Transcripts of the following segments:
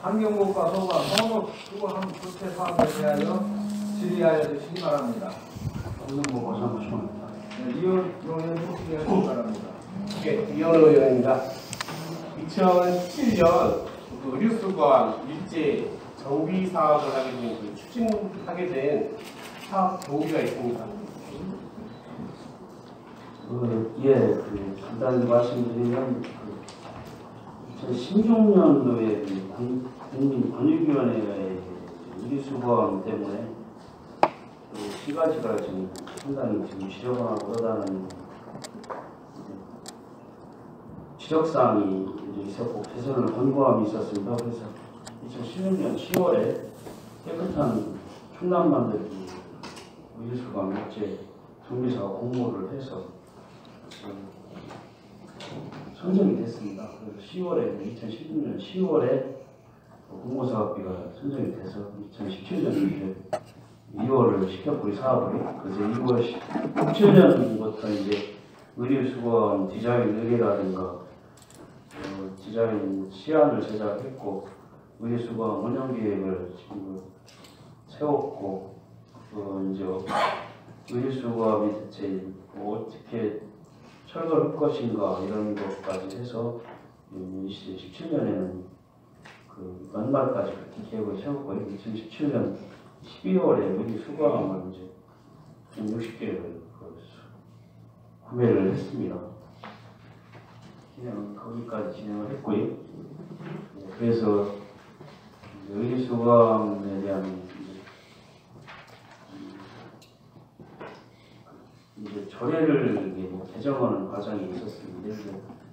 환경부과 소관 서로 수거하는 주체 사업에 대하여 질의하여 주시기 바랍니다. 환경부가 잠시만요. 이현 의원님 질의하시기 바랍니다. 네, 이현 의원입니다. 2017년 의료수거함 일제 정비 사업을 하게 된 추진하게 된 사업 동기가 있습니다. 간단히 말씀드리면 2016년도에 국민권익위원회의 의료수거함 때문에 시가지가 지금 상당히 지금 지적하고 그러다는 지적사항이 있었고 개선을 권고함이 있었습니다. 그래서 2016년 10월에 깨끗한 충남만들기 의료수거함 일제 정비사가 공모를 해서 선정이 됐습니다. 그래서 2016년 10월에 공모사업비가 선정이 돼서 2017년 2월을 시켰고 이 사업을 그래서 2월 17년부터 이제 의료수거함 디자인 의뢰라든가 디자인 시안을 제작했고 의료수거함 운영계획을 지금 세웠고 이제 의료수거함이 대체 어떻게 철거를 할 것인가 이런 것까지 해서 2017년에는 그 연말까지 그렇게 계획을 세웠고 2017년 12월에 의료수거함을 이제 60개를 구매를 했습니다. 그냥 거기까지 진행을 했고요. 그래서 의료수거함에 대한 이제 조례를 개정하는 과정이 있었습니다. 그래서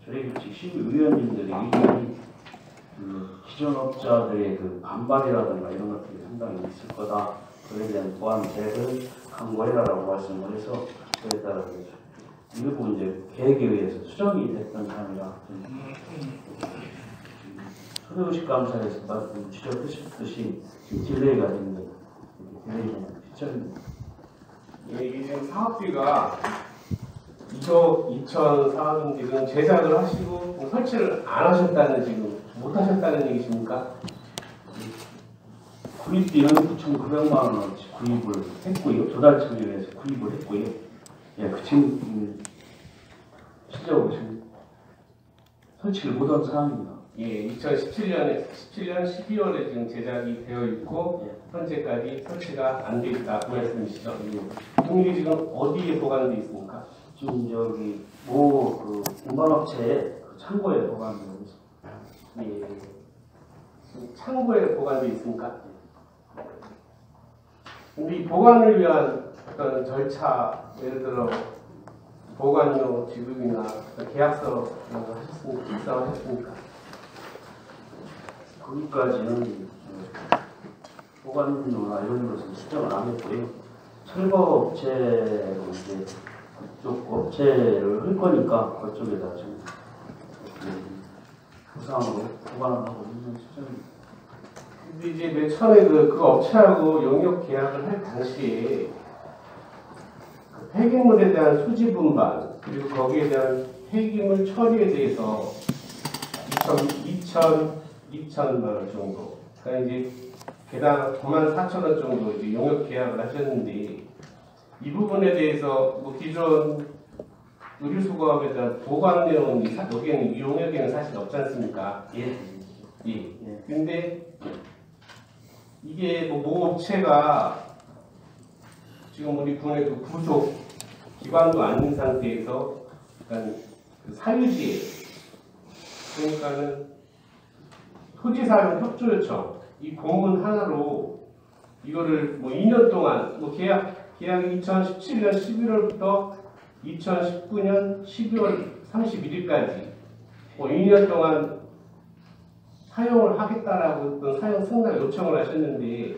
조례규칙 심의위원님들의 의견이 기존업자들의 그 반발이라든가 이런 것들이 상당히 있을 거다. 그에 대한 보완 계획을 강구해라라고 말씀을 해서 그에 따라 일부 이제 계획에 의해서 수정이 됐던 사항이라 소득의식 감사에서 지적하셨듯이 지금 딜레이가 됐는데 딜레이가 시점입니다. 예, 이게 지금 사업비가 2억 2,400원 지금 제작을 하시고 설치를 안 하셨다는 지금 못 하셨다는 얘기십니까? 구입비는 9,900만 원어치 구입을 했고요. 조달청에 의해서 구입을 했고요. 예, 그 지금 실제로 지금 설치를 못한 상황입니다. 예, 2017년 12월에 지금 제작이 되어 있고 현재까지 설치가 안 돼 있다 그 말씀이시죠? 이게 지금 어디에 보관돼 있습니까? 지금 저기 그 운반업체의 창고에 보관되어 있습니다. 예, 창고에 보관돼 있습니까? 근데 이 보관을 위한 어떤 절차, 예를 들어 보관료 지급이나 계약서 이런 거 하셨습니까? 입사하셨습니까? 거기까지는 보관료나 이런 것은 수정을 안 했고요. 철거업체로 이제 그쪽 업체를 할 거니까 그쪽에다 좀 부상으로 보관을 하고 있는 수정입니다. 근데 이제 맨 처음에 그 업체하고 용역 계약을 할 당시에 그 폐기물에 대한 수지 분반 그리고 거기에 대한 폐기물 처리에 대해서 2천만 원 정도, 그러니까 이제 개당 94,000원 정도 이제 용역 계약을 하셨는데 이 부분에 대해서 뭐 기존 의료수거함에 대한 보관 내용이 여기에는 용역에는 사실 없지 않습니까? 예. 근데 이게 모 업체가 지금 우리 군의 그 부속 기관도 아닌 상태에서 약간 그 사유지에 그러니까는 토지사용 협조 요청 이 공문 하나로 이거를 뭐 2년 동안 뭐 계약이 2017년 11월부터 2019년 12월 31일까지 뭐 2년 동안 사용을 하겠다라고 어떤 사용 승낙 요청을 하셨는데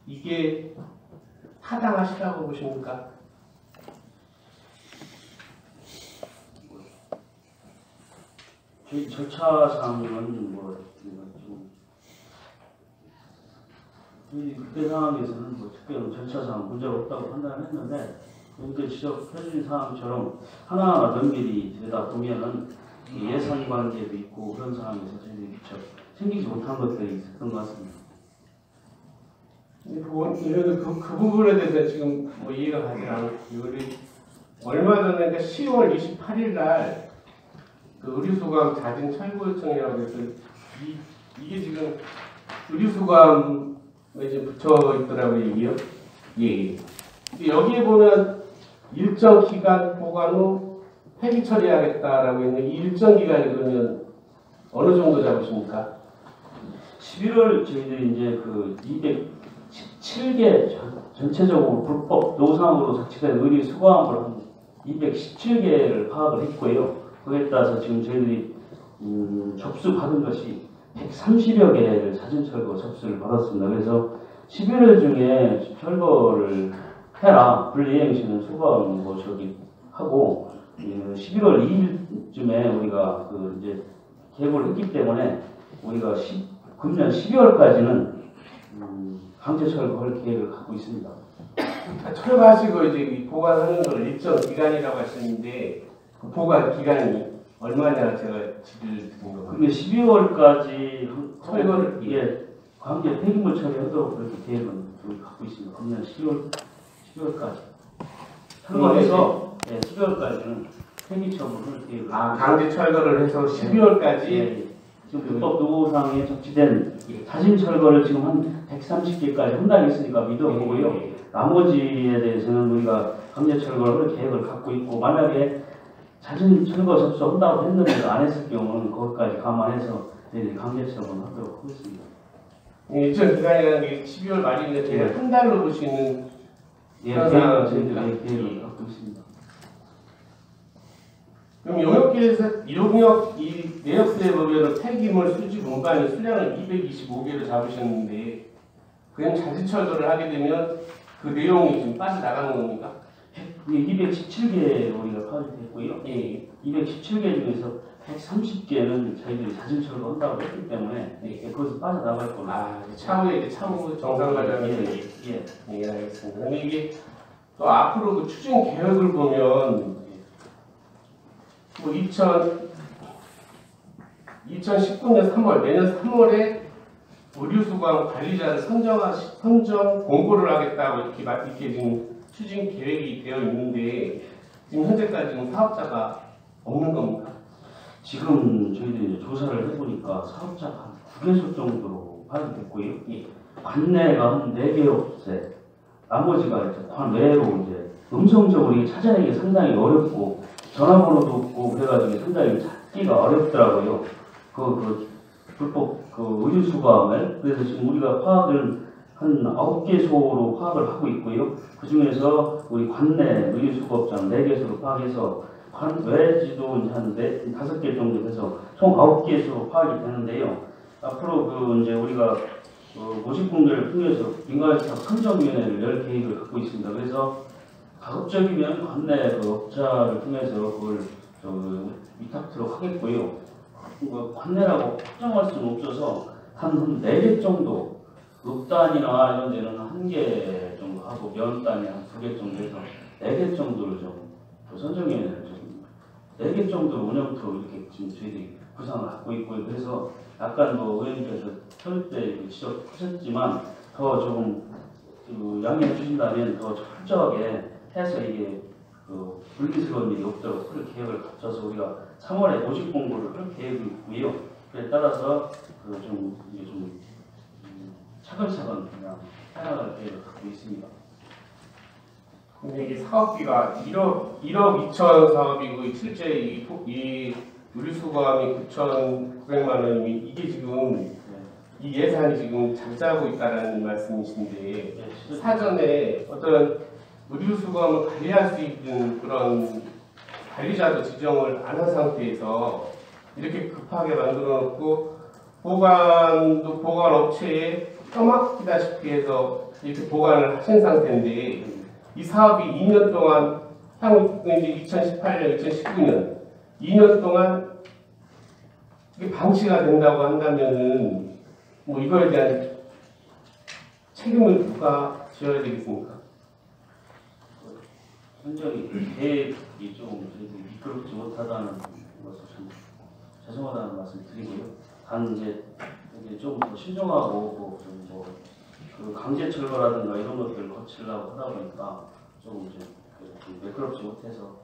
이게 타당하시다고 보십니까? 절차상은 그때 상황에서는 특별한 절차상 문제가 없다고 판단했는데 그때 지적해주신 사항처럼 하나하나 면밀히 들여다보면은 예산 관계도 있고 그런 상황에서 저희들이 챙기지 못한 것들이 있었던 것 같습니다. 그 부분에 대해서 지금 뭐 이해가 가지 않고 우리 얼마 전에 그러니까 10월 28일 날 그 의료수감 자진 철거 요청이라고 해서 이게 지금 의료수감에 이제 붙여 있더라고요, 이게요. 예. 근데 여기에 보면 일정 기간 보관 후 폐기 처리하겠다라고 했는데 이 일정 기간이 그러면 어느 정도 잡으십니까? 11월 저희들이 이제 그 217개 전체적으로 불법 노상으로 적치된 의료 수거함을 한 217개를 파악을 했고요. 거기에 따라서 지금 저희들이 접수받은 것이 130여 개를 사진 철거 접수를 받았습니다. 그래서 11월 중에 철거를 해라. 분리행시는 수거하는 뭐 저기 하고 11월 2일쯤에 우리가 그 이제 계획을 했기 때문에 우리가 금년 12월까지는 강제 철거할 계획을 갖고 있습니다. 철거하시고 이제 보관하는 걸 일정 기간이라고 하시는데 그 보관 기간이 얼마냐 제가 지를 드린 거 근데 12월까지 철거를 관계 폐기물 처리하도록 그렇게 계획은 우리 갖고 있습니다. 금년 12월까지 철거해서 12월까지는 폐기 처분을 계획을 강제 철거를 해서 12월까지 지금 불법 노상에 적치된 사진 철거를 지금 한 130개까지 한다고 했으니까 믿어보고요. 나머지에 대해서는 우리가 강제 철거를 할 계획을 갖고 있고 만약에 사진 철거 접수한다고 했는데 안 했을 경우는 거기까지 감안해서 저희들이 강제 처분하도록 하겠습니다. 일정 기간이라는 게 12월 말인데 제가 한 달로 볼 수 있는 저희들이 계획을 갖고 있습니다. 그럼 용역 이 내역서에 보면 폐기물 수집 운반의 수량을 225개로 잡으셨는데 그냥 자진 철거를 하게 되면 그 내용이 좀 빠져나가는 겁니까? 217개 우리가 파악이 됐고요. 217개 중에서 130개는 저희들이 자진 철거한다고 했기 때문에 거기서 빠져나갈 걸로. 차후에 이제 차후 정상 과정에서 알겠습니다. 근데 이게 또 앞으로 그 추진 계획을 보면 뭐 2019년 3월 내년 3월에 의료수거함 관리자를 선정 공고를 하겠다고 이렇게 지금 추진 계획이 되어 있는데 지금 현재까지 지금 사업자가 없는 겁니까? 지금 저희들이 이제 조사를 해보니까 사업자가 한 9개소 정도로 파악이 됐고요. 관내가 한 4개업체, 나머지가 이제 관외로 이제 음성적으로 이게 찾아내기 상당히 어렵고 전화번호도 없고 그래가지고 상당히 찾기가 어렵더라고요. 그 불법 의료수거함을. 그래서 지금 우리가 파악을 한 9개소로 파악을 하고 있고요. 그 중에서 우리 관내 의료수거업장 4개소로 파악해서 관외지도 한 5개 정도 돼서 총 9개소로 파악이 되는데요. 앞으로 이제 우리가 모집 공개를 통해서 민간사업 선정위원회를 열 계획을 갖고 있습니다. 그래서 가급적이면 관내 업자를 통해서 그걸 위탁토록 하겠고요. 관내라고 확정할 수는 없어서 한 4개 정도, 읍단이나 이런 데는 1개 정도 하고 면단이 한 2개 정도 해서 4개 정도를 좀 선정위원회를 좀 4개 정도로 운영토록 이렇게 지금 저희들이 구상을 하고 있고요. 그래서 약간 의원님께서 토론 때 지적하셨지만 더 조금 양해해 주신다면 더 철저하게 해서 이게 불미스러운 일이 없도록 그런 계획을 갖춰서 우리가 3월에 모집 공고를 할 계획이 있고요. 그에 따라서 차근차근 그냥 해나갈 계획을 갖고 있습니다. 근데 이게 사업비가 1억 2천 사업이고 실제 이 의료수거함이 9,900만 원이면 이게 지금 이 예산이 지금 작자고 있다는 말씀이신데 사전에 어떤 의료수거함을 관리할 수 있는 그런 관리자도 지정을 안 한 상태에서 이렇게 급하게 만들어 놓고 보관 업체에 떠맡기다시피 해서 이렇게 보관을 하신 상태인데 이 사업이 2년 동안 향후 이제 2018년, 2019년 2년 동안 이게 방치가 된다고 한다면은 뭐 이거에 대한 책임을 누가 지어야 되겠습니까? 현저히 계획이 좀 저희들이 미끄럽지 못하다는 것을 좀 죄송하다는 말씀 드리고요. 단 이제 이제 좀 더 신중하고 그 강제 철거라든가 이런 것들을 거치려고 하다 보니까 조금 이제 좀 매끄럽지 못해서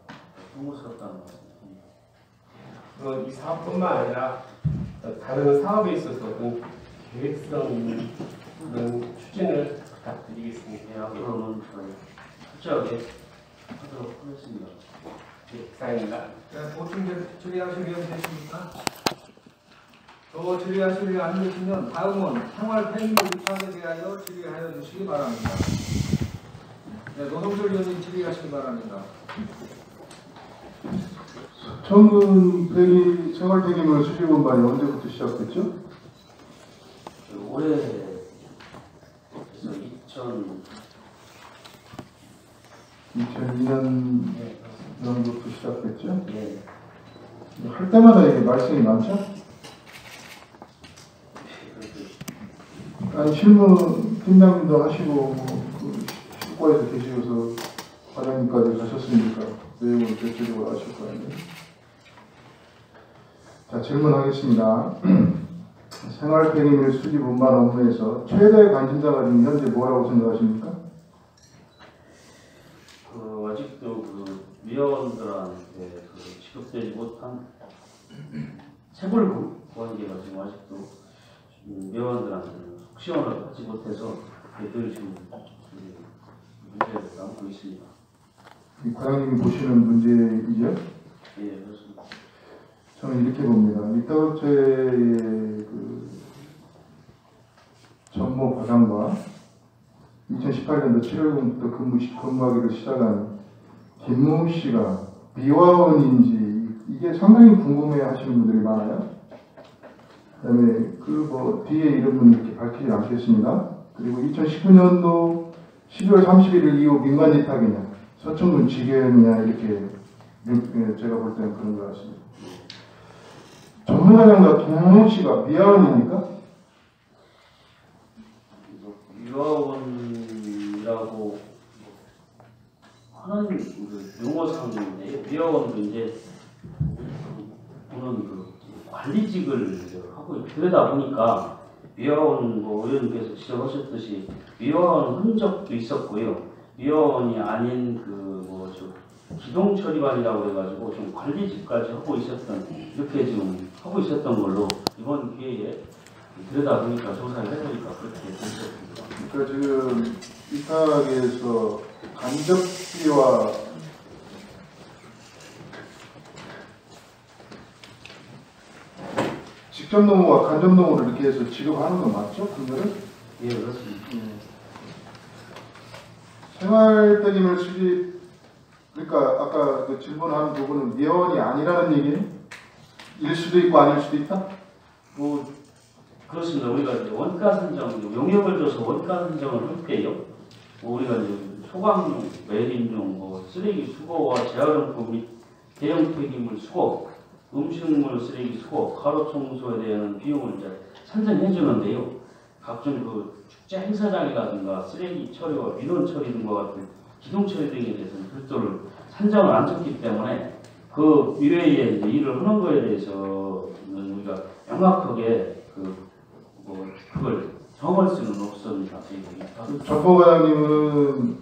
송구스럽다는 말씀입니다. 이 사업뿐만 아니라 다른 사업에 있어서 계획성 있는 추진을 부탁드리겠습니다. 네, 앞으로는 저희 철저하게 하도록 하겠습니다. 네, 이상입니다. 보충 질의하실 의원 되십니까? 더 질의하실 의원 안 계시면 다음은 생활 폐기물 위탁에 대하여 질의하여 주시기 바랍니다. 네, 노동철 의원님 질의하시기 바랍니다. 청군 폐기 생활 폐기물 수집 운반이 언제부터 시작됐죠? 올해 그래서 2002년 네, 정도부터 시작됐죠? 예, 할 때마다 이게 말씀이 많죠? 아니 실무 팀장님도 하시고 그 숙과에서 계시고서 과장님까지 가셨으니까 내용을 대체적으로 아실 거 아니에요. 자, 질문하겠습니다. 생활 폐기물 수집 운반 업무에서 최대 관심사가 지금 현재 뭐라고 생각하십니까? 아직도 그 위원들한테 지급되지 못한 체불금 관계가 지금 아직도 위원들한테는 속 시원을 하지 못해서 늘 지금 문제가 남고 있습니다. 이 과장님이 보시는 문제이죠? 예, 그렇습니다. 저는 이렇게 봅니다. 이타업체의 그 전모 과장과 2018년도 7월부터 근무하기를 시작한 김무 씨가 미화원인지 이게 상당히 궁금해 하시는 분들이 많아요. 그다음에 그 뒤에 이름은 이렇게 밝히지 않겠습니다. 그리고 2019년도 12월 31일 이후 민간 위탁이냐, 서청군 지경이냐 이렇게 제가 볼 때는 그런 것 같습니다. 전문화장과 김무 씨가 미화원입니까? 미화원이라고 하는 용어상인데 미화원도 이제 그런 관리직을 하고 그러다 보니까 미화원 의원님께서 지적하셨듯이 미화원 흔적도 있었고요. 미화원이 아닌 기동 처리반이라고 해가지고 좀 관리직까지 하고 있었던 이렇게 지금 하고 있었던 걸로 이번 기회에 그러다 보니까 조사를 해보니까 그렇게 됐었습니다. 그러니까 지금 위탁에서 간접비와 직접 노무와 간접 노무를 이렇게 해서 지급하는 건 맞죠? 금액을? 예, 그렇습니다. 생활 폐기물 수집, 그러니까 아까 그 질문한 부분은 미화원이 아니라는 얘기예요? 일 수도 있고 아닐 수도 있다? 그렇습니다. 우리가 이제 원가 선정, 용역을 줘서 원가 선정을 할 때요. 우리가 이제 소각용, 매립용, 쓰레기 수거와 재활용품 및 대형 폐기물 수거, 음식물 쓰레기 수거, 가로 청소에 대한 비용을 이제 산정해 주는데요. 각종 축제 행사장이라든가 쓰레기 처리와 민원 처리 등과 같은 기동 처리 등에 대해서는 별도로 산정을 안 쳤기 때문에 그 이외에 이제 일을 하는 거에 대해서는 우리가 명확하게 그걸 정할 수는 없습니다. 전보 과장님은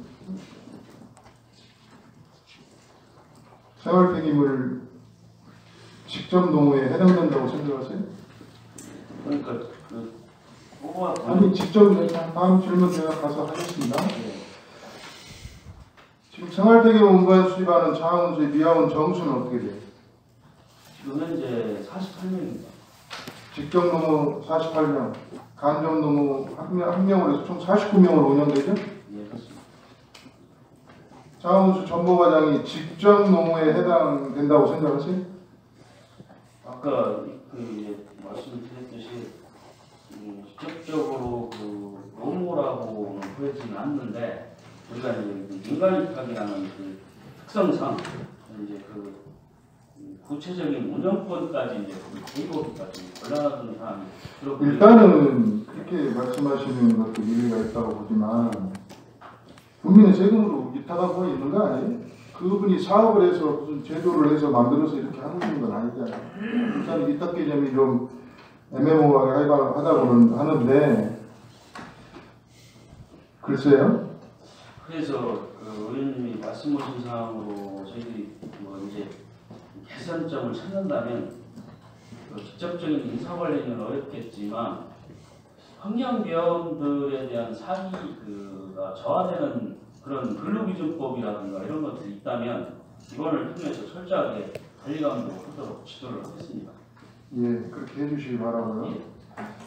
생활 폐기물 직접 노무에 해당된다고 생각하세요? 그러니까 아니 직접 다음 질문 제가 가서 하겠습니다. 네. 지금 생활 폐기물 운반 수집하는 장항수의 미화원 정수는 어떻게 돼요? 지금 현재 48명입니다. 직접 노무 48명, 간접 노무 한 명으로 해서 총 49명으로 운영되죠? 예, 그렇습니다. 장항수 전보 과장이 직접 노무에 해당된다고 생각하세요? 아까 말씀드렸듯이 직접적으로 노무라고는 보여지는 않는데 우리가 이제 민간위탁이라는 특성상 이제 구체적인 운영권까지 이제 개입하기까지 곤란하던 사람이 일단은 그렇게 말씀하시는 것도 일리가 있다고 보지만 국민의 세금으로 위탁하고 있는 거 아니에요? 그분이 사업을 해서 무슨 제도를 해서 만들어서 이렇게 하고 있는 건 아니잖아요. 일단 위탁 개념이 좀 애매모호하게 하다고는 하는데 글쎄요. 그래서 그 의원님이 말씀하신 사항으로 저희들이 뭐 이제 개선점을 찾는다면 그 직접적인 인사관리는 어렵겠지만 환경비원들에 대한 사기가 저하되는 그런 근로기준법이라든가 이런 것들이 있다면 이번을 통해서 철저하게 관리감독하도록 지도를 하겠습니다. 예, 그렇게 해주시기 바라고요.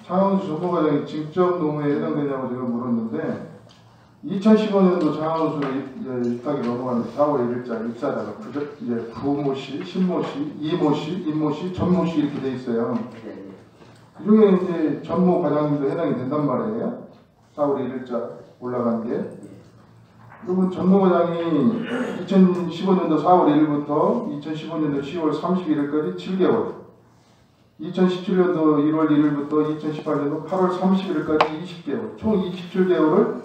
장항수 전문과장이 직접 노무에 해당되냐고 제가 물었는데 2015년도 장항수 입학이 넘어가는 4월 1일자 입사자가 이제 부모 씨, 신모 씨, 이모 씨, 임모 씨, 전모 씨 이렇게 돼 있어요. 그 중에 이제 전모 과장님도 해당이 된단 말이에요. 4월 1일자 올라간 게. 그러면 전모 과장이 2015년도 4월 1일부터 2015년도 10월 31일까지 7개월, 2017년도 1월 1일부터 2018년도 8월 31일까지 20개월, 총 27개월을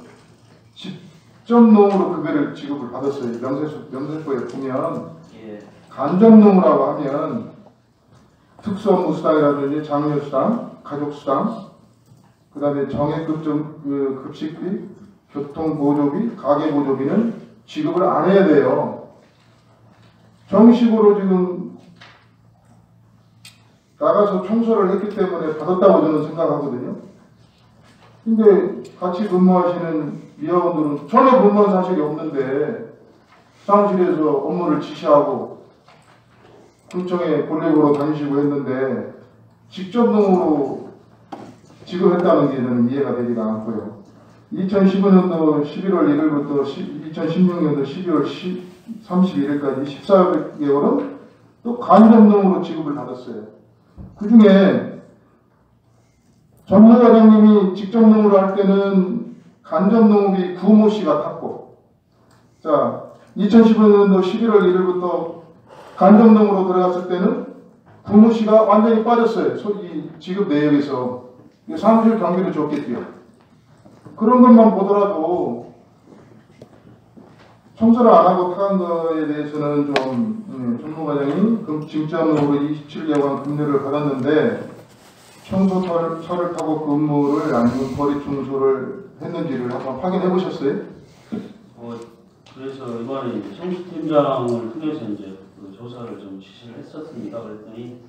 직접농으로 급여를 지급을 받았어요. 명세서에 보면 간접농으라고 하면 특수업무수당이라든지 장려수당, 가족수당, 그 다음에 정액급식비, 교통보조비, 가계보조비는 지급을 안 해야 돼요. 정식으로 지금 나가서 청소를 했기 때문에 받았다고 저는 생각하거든요. 근데 같이 근무하시는 미화원들은 전혀 근무한 사실이 없는데 사무실에서 업무를 지시하고 군청에 본래보러 다니시고 했는데 직접농으로 지급했다는 게 저는 이해가 되지가 않고요. 2015년도 11월 1일부터 2016년도 12월 31일까지 14개월은 또 간접농으로 지급을 받았어요. 그 중에 전무과장님이 직접농으로 할 때는 간접농업이 구모 씨가 탔고, 자 2015년도 11월 1일부터 간접농으로 들어갔을 때는 구모 씨가 완전히 빠졌어요. 이 지급 내역에서. 사무실 경비도 줬겠고요. 그런 것만 보더라도 청소를 안 하고 타간 거에 대해서는 좀 전무과장이 직접농으로 27개월 급료를 받았는데 청소차를 타고 근무를 아니면 거리 청소를 했는지를 한번 확인해 보셨어요? 그래서 이번에 청소팀장을 통해서 이제 그 조사를 좀 지시를 했었습니다. 그랬더니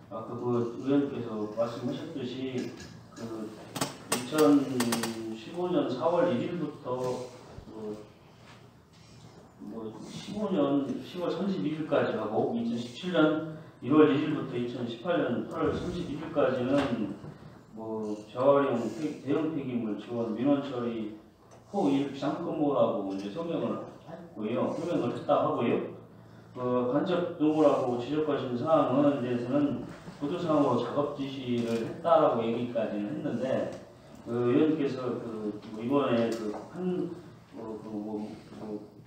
아까 그 의원께서 말씀하셨듯이 그 2015년 4월 1일부터 15년 10월 31일까지 하고 2017년 1월 1일부터 2018년 8월 31일까지는 뭐 재활용 대형 폐기물 지원 민원 처리 후1 비상근무라고 이제 성명을 했고요. 표명을 했다 하고요. 간접 노무라고 지적하신 사항은 대해서는 보도상으로 작업 지시를 했다라고 얘기까지는 했는데 의원께서 이번에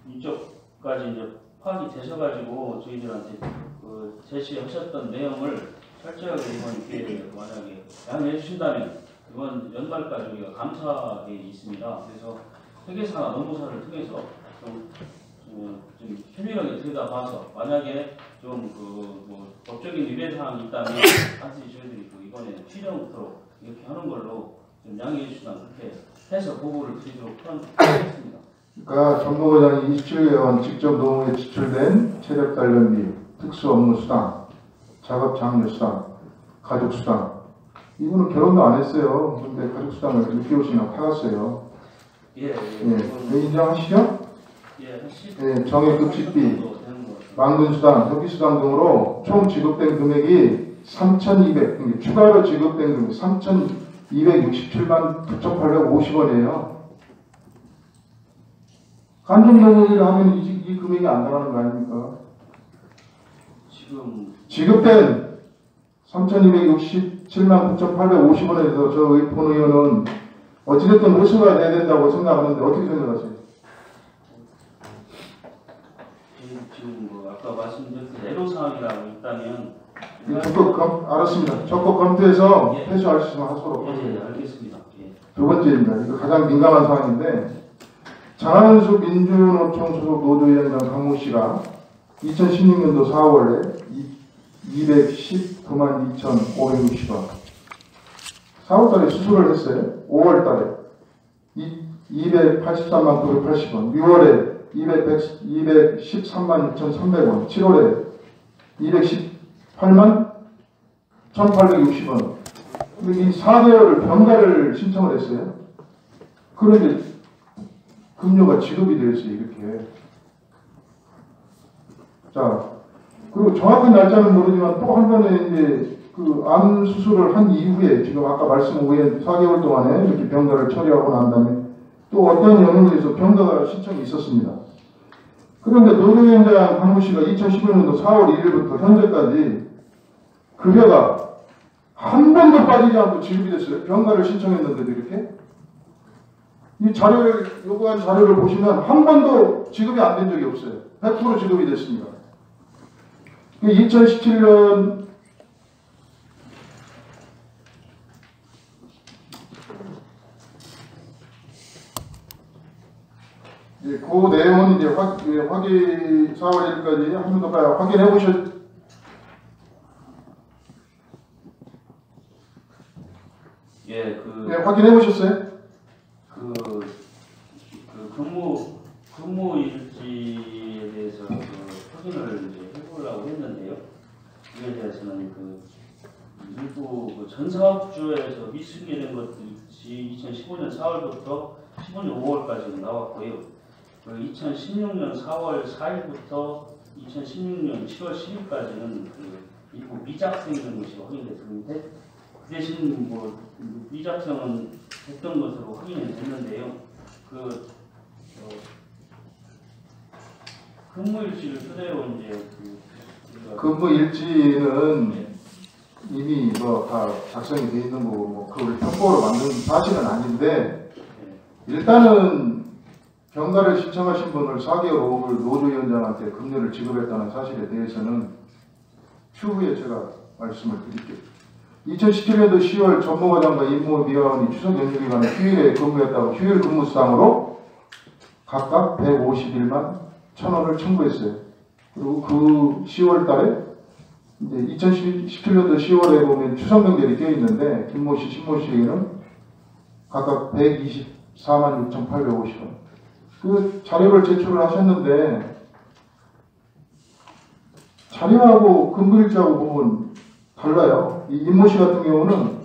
이쪽까지 이제 파악이 되셔가지고 저희들한테 제시하셨던 내용을 철저하게 이번 기회에 만약에 양해해 주신다면 이번 연말까지 우리가 감사에 있습니다. 그래서 회계사나 노무사를 통해서 좀 현명하게 들여다봐서 만약에 뭐 법적인 위배 사항이 있다면 반드시 저희들이 이번에 취정토록 이렇게 하는 걸로 좀 양해해 주시면 그렇게 해서 보고를 드리도록 하겠습니다. 그러니까 전무과장이 27개월 직접 노무에 지출된 체력 단련비, 특수업무수당, 작업장려수당, 가족수당 이분은 결혼도 안 했어요. 근데 가족수당을 6개월씩이나 타갔어요. 예. 인정하시죠? 예, 정액급식비, 망근수당, 덕기수당 등으로 총 지급된 금액이 3,200, 추가로 지급된 금액 3,267만 9,850원이에요. 간접노무를 하면 이 금액이 안 나가는 거 아닙니까? 지금 지급된 3,267만 9,850원에서 저 본 의원은 어찌됐든 회수가 돼야 된다고 생각하는데 어떻게 생각하세요? 지금 아까 말씀드린 애로사항이라고 있다면 알았습니다. 적극 검토해서 회수할 수 있으면 하도록 하겠습니다. 알겠습니다. 두 번째입니다. 이거 가장 민감한 사항인데 장항수 민주노총 소속 노조위원장 강모 씨가 2016년도 4월에 219만 2,560원 4월달에 수술을 했어요. 5월달에 283만 980원, 6월에 213만 6,300원, 7월에 218만 1,860원. 이 4개월을 병가를 신청을 했어요. 그런데 급료가 지급이 되었어요, 이렇게. 자, 그리고 정확한 날짜는 모르지만 또 한 번에 이제 그 암 수술을 한 이후에 지금 아까 말씀 후에 4개월 동안에 이렇게 병가를 처리하고 난 다음에 또 어떤 연령에서 병가가 신청이 있었습니다. 그런데 노조위원장 강무 씨가 2015년도 4월 1일부터 현재까지 급여가 한 번도 빠지지 않고 지급이 됐어요. 병가를 신청했는데도 이렇게. 이 자료를, 요구한 자료를 보시면 한 번도 지급이 안 된 적이 없어요. 100% 지급이 됐습니다. 2017년 그 내용은 이제 확인 4월 1일까지 한 번 더 봐요. 확인해 보셨. 예, 네, 확인해 보셨어요? 근무 일지에 대해서 확인을 이제 해보려고 했는데요. 이에 대해서는 일부 전 사업주에서 미승계된 것들이 2015년 4월부터 15년 5월까지 나왔고요. 2016년 4월 4일부터 2016년 7월 10일까지는 일부 미작성인 것이 확인됐는데 그 대신 미작성은 했던 것으로 확인이 됐는데요. 근무일지를 토대로 이제 근무일지는 이미 다 작성이 돼 있는 거고 그걸 편법으로 만든 사실은 아닌데 일단은 병가를 신청하신 분을 4개월 5월 노조위원장한테 급료를 지급했다는 사실에 대해서는 추후에 제가 말씀을 드릴게요. 2017년도 10월 전무과장과 임무미화원이 추석 연휴기간에 휴일에 근무했다고 휴일 근무수당으로 각각 151만 1,000원을 청구했어요. 그리고 그 10월 달에 이제 2017년도 10월에 보면 추석명절이 껴있는데 김모 씨, 신모 씨에게는 각각 124만 6,850원. 그 자료를 제출을 하셨는데 자료하고 근무일지하고 보면 달라요. 이 임모 씨 같은 경우는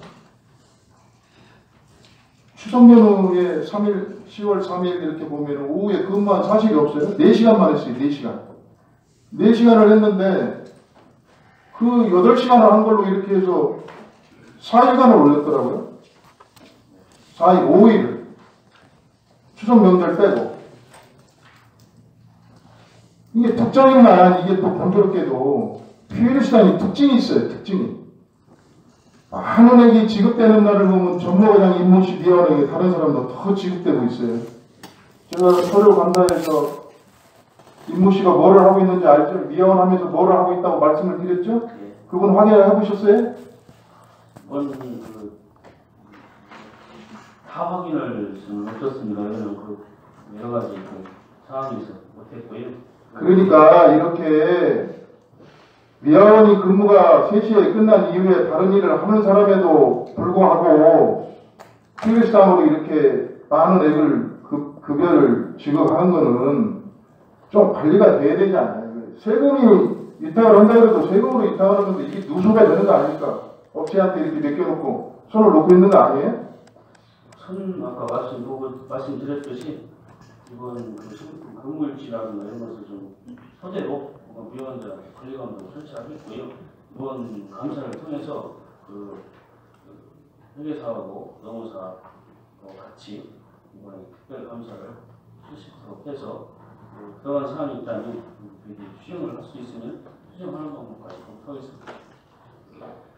추석 연휴에 3일, 10월 3일 이렇게 보면 오후에 근무한 사실이 없어요. 4시간만 했어요. 4시간. 4시간을 했는데 그 8시간을 한 걸로 이렇게 해서 4일간을 올렸더라고요. 4일, 5일을. 추석 명절 빼고. 이게 특정일만 이게 또 공교롭게도 휴일수당이 특징이 있어요. 특징이. 한은행이 지급되는 날을 보면 전무과장 임모씨 미화원에게 다른 사람도 더 지급되고 있어요. 제가 서류 감사해서 임모씨가 뭐를 하고 있는지 알죠? 미화원 하면서 뭐를 하고 있다고 말씀을 드렸죠? 네. 그분 확인해 보셨어요? 다 확인을 저는 못했습니다. 이거는 여러 가지 상황이 있어 못했고요. 그러니까 이렇게 미화원이 근무가 3시에 끝난 이후에 다른 일을 하는 사람에도 불구하고 휴일수당으로 이렇게 많은 액을 급여를 지급하는 거는 좀 관리가 돼야 되지 않나요? 세금이 위탁을 한다 해도 세금으로 위탁하는 건데 이게 누수가 되는 거 아닙니까? 업체한테 이렇게 맡겨놓고 손을 놓고 있는 거 아니에요? 저는 아까 말씀드렸듯이 이번 근무일지라든가 이런 것을 좀 토대로 위원장, 관리관도 설치하겠고요. 이번 감사를 통해서 회계사하고 노무사 같이 이번에 특별 감사를 실시도록 해서 그러한 사안이 있다면 수정을 할 수 있으면 수정하는 방법까지 검토하겠습니다.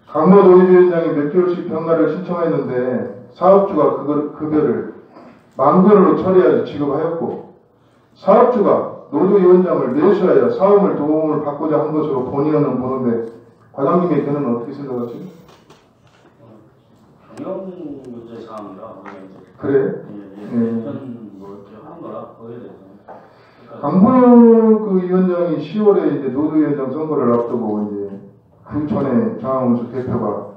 강모 노조위원장이 몇 개월씩 병가를 신청했는데 사업주가 급여를 만근으로 처리하여 지급하였고 사업주가 노조위원장을 내수하여 사업을 도움을 받고자 한 것으로 본인은 보는데 과장님의 견해는 어떻게 생각하세요? 경영 문제 사항이라 그래? 하는 거라 거기에 대해서 강모 위원장이 10월에 이제 노조위원장 선거를 앞두고 이제 그 전에 장항훈수 대표가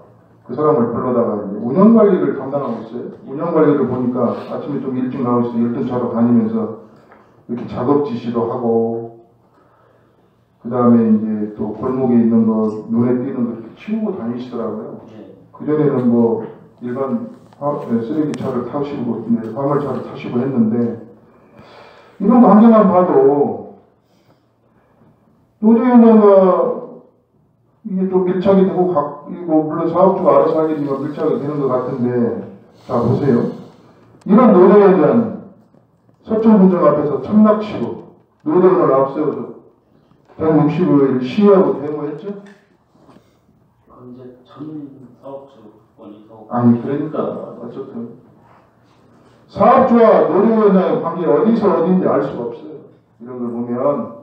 그 사람을 불러다가 이제 운영관리를 담당하고 있어요. 운영관리를 보니까 아침에 좀 일찍 나오셔서 열등차로 다니면서 이렇게 작업 지시도 하고, 그 다음에 이제 또 골목에 있는 거, 눈에 띄는 거 이렇게 치우고 다니시더라고요. 그전에는 뭐 일반 쓰레기차를 타시고, 화물차를 타시고 했는데, 이런 광경만 봐도 노조위원회가 이게 좀 밀착이 되고, 물론 사업주가 알아서 하겠지만 밀착이 되는 것 같은데, 자, 보세요. 이런 노조위원장, 서천군청 앞에서 천막치고, 노조원을 앞세워서 165일 시위하고 데모했죠? 이제 전 사업주권이 더 아니, 그러니까, 어쨌든. 사업주와 노조위원장의 관계 어디서 어딘지 알 수가 없어요. 이런 걸 보면.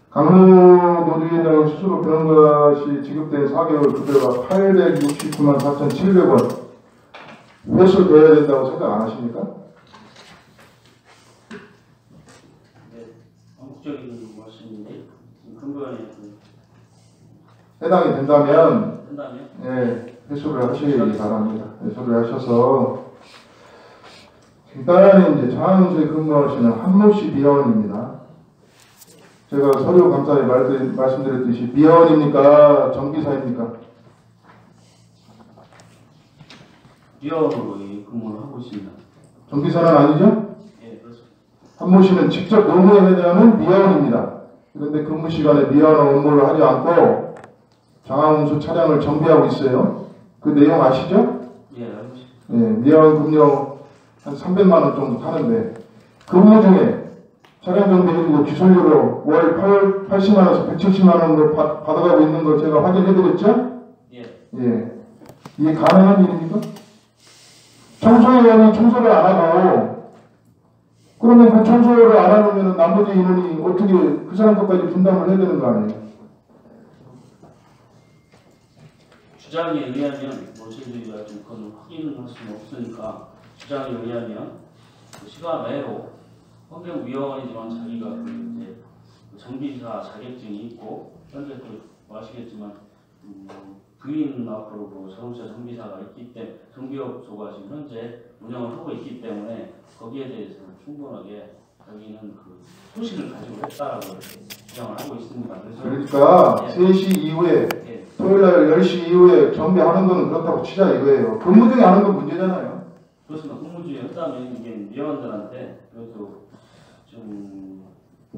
강릉 노조위원장이 스스로 그런 것이 지급된 4개월 급여가 869만 4,700원 회수돼야 된다고 생각 안 하십니까? 네, 암묵적인 말씀인데 근거에 해당이 된다면 네, 회수를 하시기 바랍니다. 회수를 하셔서 일단 이제 장항수에 근무하시는 한모씨 비하원입니다. 제가 서류 감사에 말씀드렸듯이 비하원입니까? 정비사입니까? 비하원으로 근무를 하고 있습니다. 정비사는 아니죠? 예, 그렇습니다. 한모씨는 직접 업무에 해당하는 비하원입니다. 그런데 근무 시간에 비하원 업무를 하지 않고 장항수 차량을 정비하고 있어요. 그 내용 아시죠? 예, 알고 있습니다. 네, 미화원 급료 한 300만 원 정도 타는데 근무 중에 차량 정비해주고 기술료로 월 80만 원에서 170만 원을 받아가고 있는 걸 제가 확인해드렸죠? 예. 이게 가능한 일입니까? 청소회원이 청소를 안 하고 그러면 그 청소를 안 하면 나머지 인원이 어떻게 그 사람 것까지 분담을 해야 되는 거 아니에요? 주장에 의하면 뭐 저희가 좀 그건 확인할 수는 없으니까 주장에 의하면 그 시가 내로 환경위원이지만 자기가 그 이제 정비사 자격증이 있고 현재 또 아시겠지만 부인 앞으로 그 자동차 정비사가 있기 때문에 정비업소가 지금 현재 운영을 하고 있기 때문에 거기에 대해서 충분하게 자기는 그 소식을 가지고 했다라고 이렇게 주장을 하고 있습니다. 그래서 그러니까 예. 3시 이후에 예. 토요일날 10시 이후에 정비하는 거는 그렇다고 치자 이거예요. 근무 중에 하는 건 문제잖아요. 그렇습니다. 근무 중에 했다면 이게 위원들한테 그래도 좀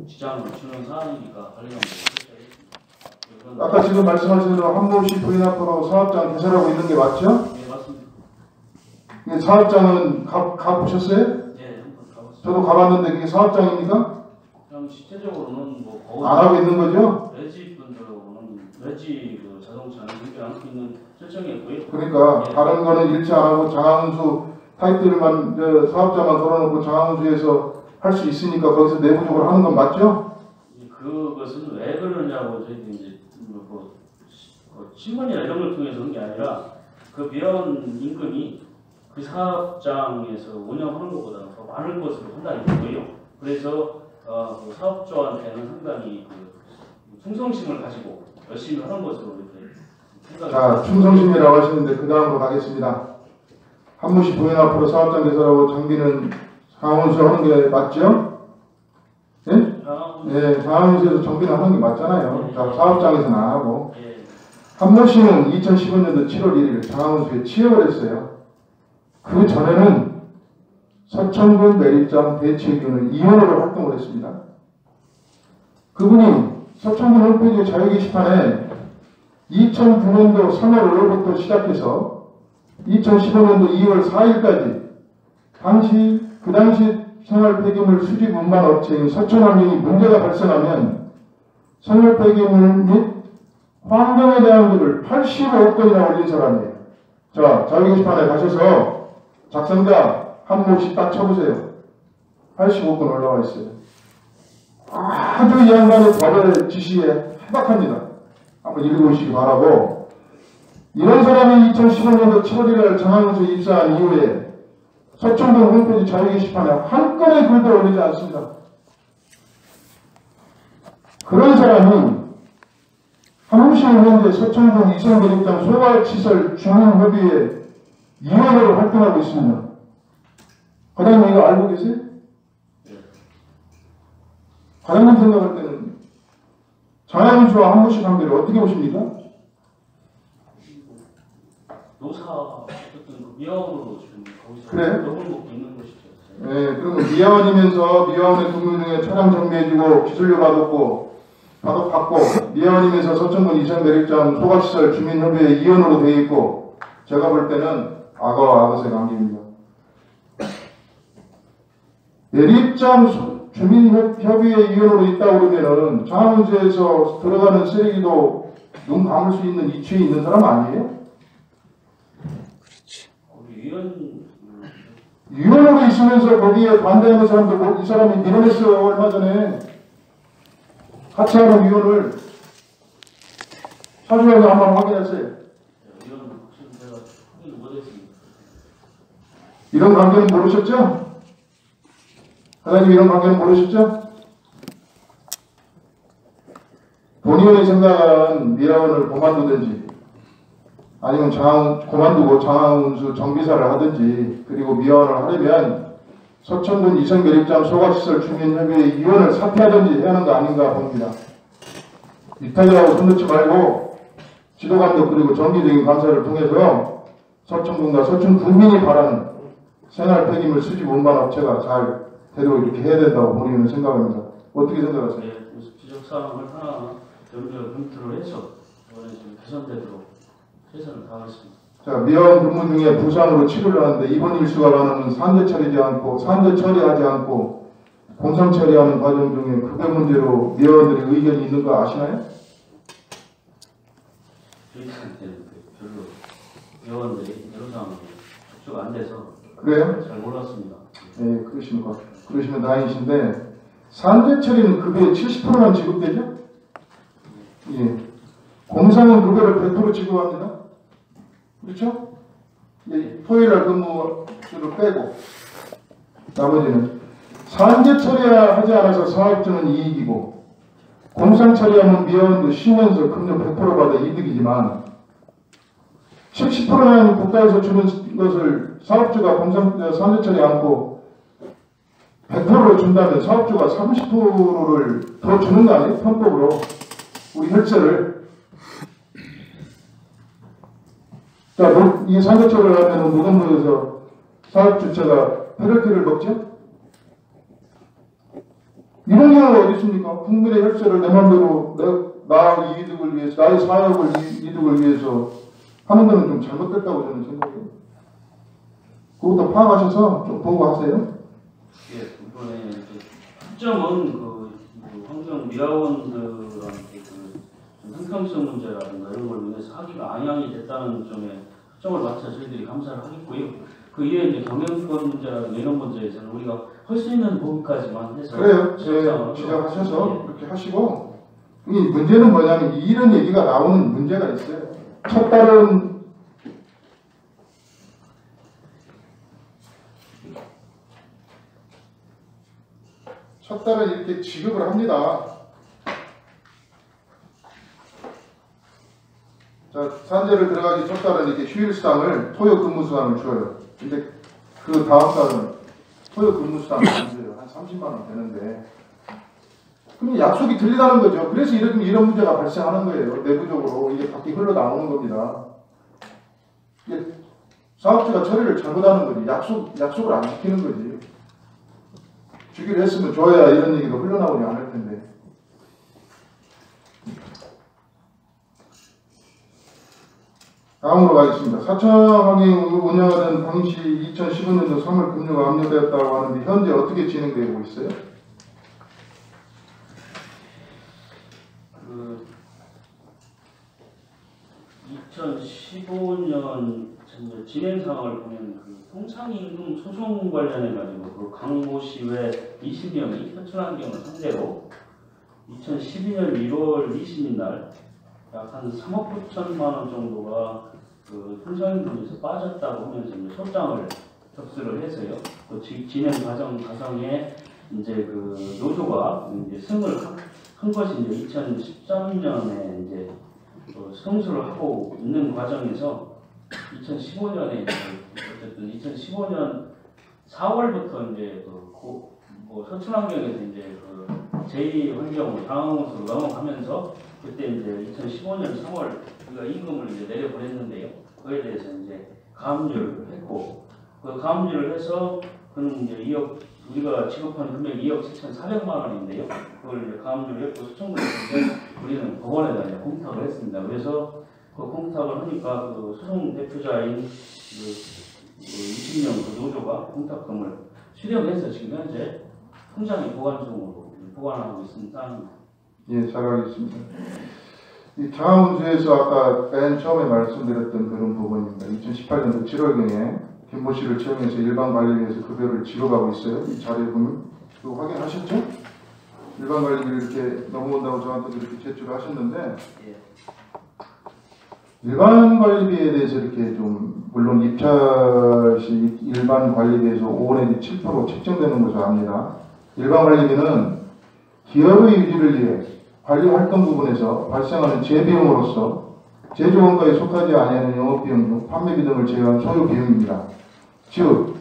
지장을 주는 사안이니까 관리가 뭐 아까 지금 말씀하신 대로 한모씨 부인 앞으로 사업장 개설하고 있는 게 맞죠? 네, 맞습니다. 이게 사업장은 가보셨어요? 네, 한번 가봤습니다. 저도 가봤는데 그게 사업장입니까? 그럼 실제적으로는 뭐 거의 안 하고 있는 거죠? 레지 분들하고는 레지 그 자동차는 그렇게 안 하고 있는 설정이었고요. 그러니까 예. 다른 거는 일치 안 하고 장항수 타이틀만 사업자만 걸어놓고 장항수에서 할 수 있으니까 거기서 내부적으로 하는 건 맞죠? 그것은 왜 그러냐고 저희도 이제 뭐 신문이나 이런 걸 통해서 하는 게 아니라 그 비원 임금이 그 사업장에서 운영하는 것보다 더 많을 것으로 판단이 되고요. 그래서 그 사업주한테는 상당히 그 충성심을 가지고 열심히 하는 것으로 이렇게 생각이 자, 충성심이라고 하시는데 그 다음으로 가겠습니다. 한모씨 부인 앞으로 사업장 개설하고 장비는 장항수 하는 게 맞죠? 예? 예, 장항수에서 정비는 하는 게 맞잖아요. 자, 사업장에서는 안 하고. 예, 한모씨는 2015년도 7월 1일 장항수에 취업을 했어요. 그 전에는 서천군 매립장 대체위원회 위원으로 활동을 했습니다. 그분이 서천군 홈페이지 자유 게시판에 2009년도 3월 5일부터 시작해서 2015년도 2월 4일까지 그 당시 생활 폐기물 수집 운반 업체인 서천환경이 문제가 발생하면 생활 폐기물 및 환경에 대한 글을 85억 건이나 올린 사람이에요. 자, 자유 게시판에 가셔서 작성자 한모씨 딱 쳐보세요. 85건 올라와 있어요. 아주 이 양반의 법의 지시에 해박합니다. 한번 읽어보시기 바라고. 이런 사람이 2015년도 7월 1일 장항수에 입사한 이후에 서천군 홈페이지 자유 게시판에 한 건의 글도 올리지 않습니다. 그런 사람이 한국시는 현재 서천동 이성교육장 소각시설 주민협의회 위원으로 활동하고 있습니다. 과장님 이거 알고 계세요? 과장님 생각할 때는 장애인수와 한국시 관계를 어떻게 보십니까? 노사 어쨌든 그 미화원으로 지금 거기서 그래요? 먹을 먹고 있는 것이죠. 네, 그러면 미화원이면서 미화원의 근무 중에 차량 정비해주고 기술료 받고 미화원이면서 서천군 이성매력장 소각시설 주민협의회 위원으로 되어 있고 제가 볼 때는 악어와 악어의 관계입니다. 매립장 주민협의회 위원으로 있다고 그러면은 장항문제에서 들어가는 쓰레기도 눈 감을 수 있는 이치에 있는 사람 아니에요? 우리 위원으로 있으면서 거기에 반대하는 사람도 이 사람이 밀어냈어요. 얼마 전에 같이 하는 위원을 사주에서 한번 확인했어요. 위원은 혹시 제가 확인 못했습니다. 이런 관계는 모르셨죠? 사장님 이런 관계는 모르셨죠? 본인의 생각은 미화원을 그만두든지 아니면 그만두고 장항운수 정비사를 하든지 그리고 미화원을 하려면 서천군 이성매립장 소각시설 주민협의회 위원을 사퇴하든지 해야 하는 거 아닌가 봅니다. 이탈이라고 손놓지 말고 지도감독 그리고 정기적인 감사를 통해서 서천군과 서천 국민이 바라는 생활 폐기물 수집 운반 업체가 잘 되도록 이렇게 해야 된다고 본인은 생각합니다. 어떻게 생각하세요? 네, 그래서 지적사항을 하나 염두에 검토를 해서 이번에 좀 개선되도록 최선을 다하겠습니다. 자, 미화원 근무 중에 부상으로 치료를 하는데 입원 일수가 많으면 산재 처리하지 않고 공상 처리하는 과정 중에 급여 문제로 미화원들의 의견이 있는 거 아시나요? 저희 있을 때는 별로 위원들이 여러사항이 접수가 안 돼서 그래요? 잘 몰랐습니다. 네, 그러십니까? 그러시면 다행이신데 산재 처리는 급여의 70%만 지급되죠? 예. 공상은 급여를 100% 지급합니다. 그렇죠? 예, 토요일날 근무를 빼고 나머지는 산재 처리하지 않아서 사업주는 이익이고 공상 처리하면 미화원도 쉬면서 금년 100% 받아 이득이지만 70%는 국가에서 주는 것을 사업주가 산재 처리 않고 100%를 준다면 사업주가 30%를 더 주는 거 아니에요? 편법으로 우리 혈세를. 자, 이 산재처리를 하면 노동부에서 사업주체가 페널티를 먹죠? 이런 경우가 어디 있습니까? 국민의 혈세를 내 맘대로 나의 이득을 위해서, 나의 사업을 이득을 위해서 하는 거는 좀 잘못됐다고 저는 생각해요. 그것도 파악하셔서 좀 보고하세요. 예, 이번에 특정은 그 환경 미화원들한테 그 형평성 문제라든가 이런 걸 위해서 하기가 안양이 됐다는 점에 특정을 맞춰 저희들이 감사를 하겠고요. 그 이외에 이제 경영권 문제라든가 이런 문제에서는 우리가 할 수 있는 부분까지만 해서 그래요. 지적하셔서 그렇게 하시고 이 문제는 뭐냐면 이런 얘기가 나오는 문제가 있어요. 첫 달은 이렇게 지급을 합니다. 자, 산재를 들어가기 첫 달은 이렇게 휴일수당을 토요 근무수당을 줘요. 근데 그 다음 달은 토요 근무수당을 안 줘요. 한 30만 원 되는데. 그럼 약속이 들리다는 거죠. 그래서 이런 문제가 발생하는 거예요. 내부적으로 이게 밖에 흘러나오는 겁니다. 이게 사업주가 처리를 잘못하는 거지. 약속을 안 지키는 거지. 주기로 했으면 줘야 이런 얘기가 흘러나오지 않을 텐데. 다음으로 가겠습니다. 사천항이 운영하던 당시 2015년도 3월 급료가 압류되었다고 하는데 현재 어떻게 진행되고 있어요? 그 2015년 진행 상황을 보면 그 통상임금 소송 관련해 가지고 그 강모시외 20명이 현천환경을 상대로 2012년 1월 20일 날 약 한 3억 9천만 원 정도가 그 통상임금에서 빠졌다고 하면서 이제 소장을 접수를 해서요. 그 진행 과정에 이제 그 노조가 이제 승을 한 것이 이제 2013년에 이제 성수를 하고 있는 과정에서 2015년에 어쨌든 2015년 4월부터 이제 서천환경에서 이제 제2환경 상황으로 넘어가면서 그때 이제 2015년 3월 우리가 임금을 이제 내려보냈는데요. 그에 대해서 이제 가압류를 했고 그 가압류를 해서 그는 이제 2억 우리가 지급한 금액 2억 7,400만 원인데요. 그걸 이제 가압류를 했고 수청구에서 우리는 법원에다 이제 공탁을 했습니다. 그래서 그 공탁을 하니까 그 수송 대표자인 20명 그 노조가 공탁금을 수령해서 지금 현재 통장에 보관중으로 보관하고 있는 상황입니다. 예, 잘 알겠습니다. 이 장항운수에서 아까 맨 처음에 말씀드렸던 그런 부분입니다. 2018년도 7월경에 김모 씨를 채용해서 일반 관리비에서 급여를 지급하고 있어요. 이 자료에 보면 그거 확인하셨죠? 일반 관리비를 이렇게 넘어온다고 저한테 이렇게 제출하셨는데 일반 관리비에 대해서 이렇게 좀 물론 입찰시 일반 관리비에서 5 내지 7% 책정되는 것을 압니다. 일반 관리비는 기업의 유지를 위해 관리 활동 부분에서 발생하는 재비용으로서 제조원가에 속하지 아니하는 영업비용 등 판매비 등을 제외한 소요 비용입니다. 즉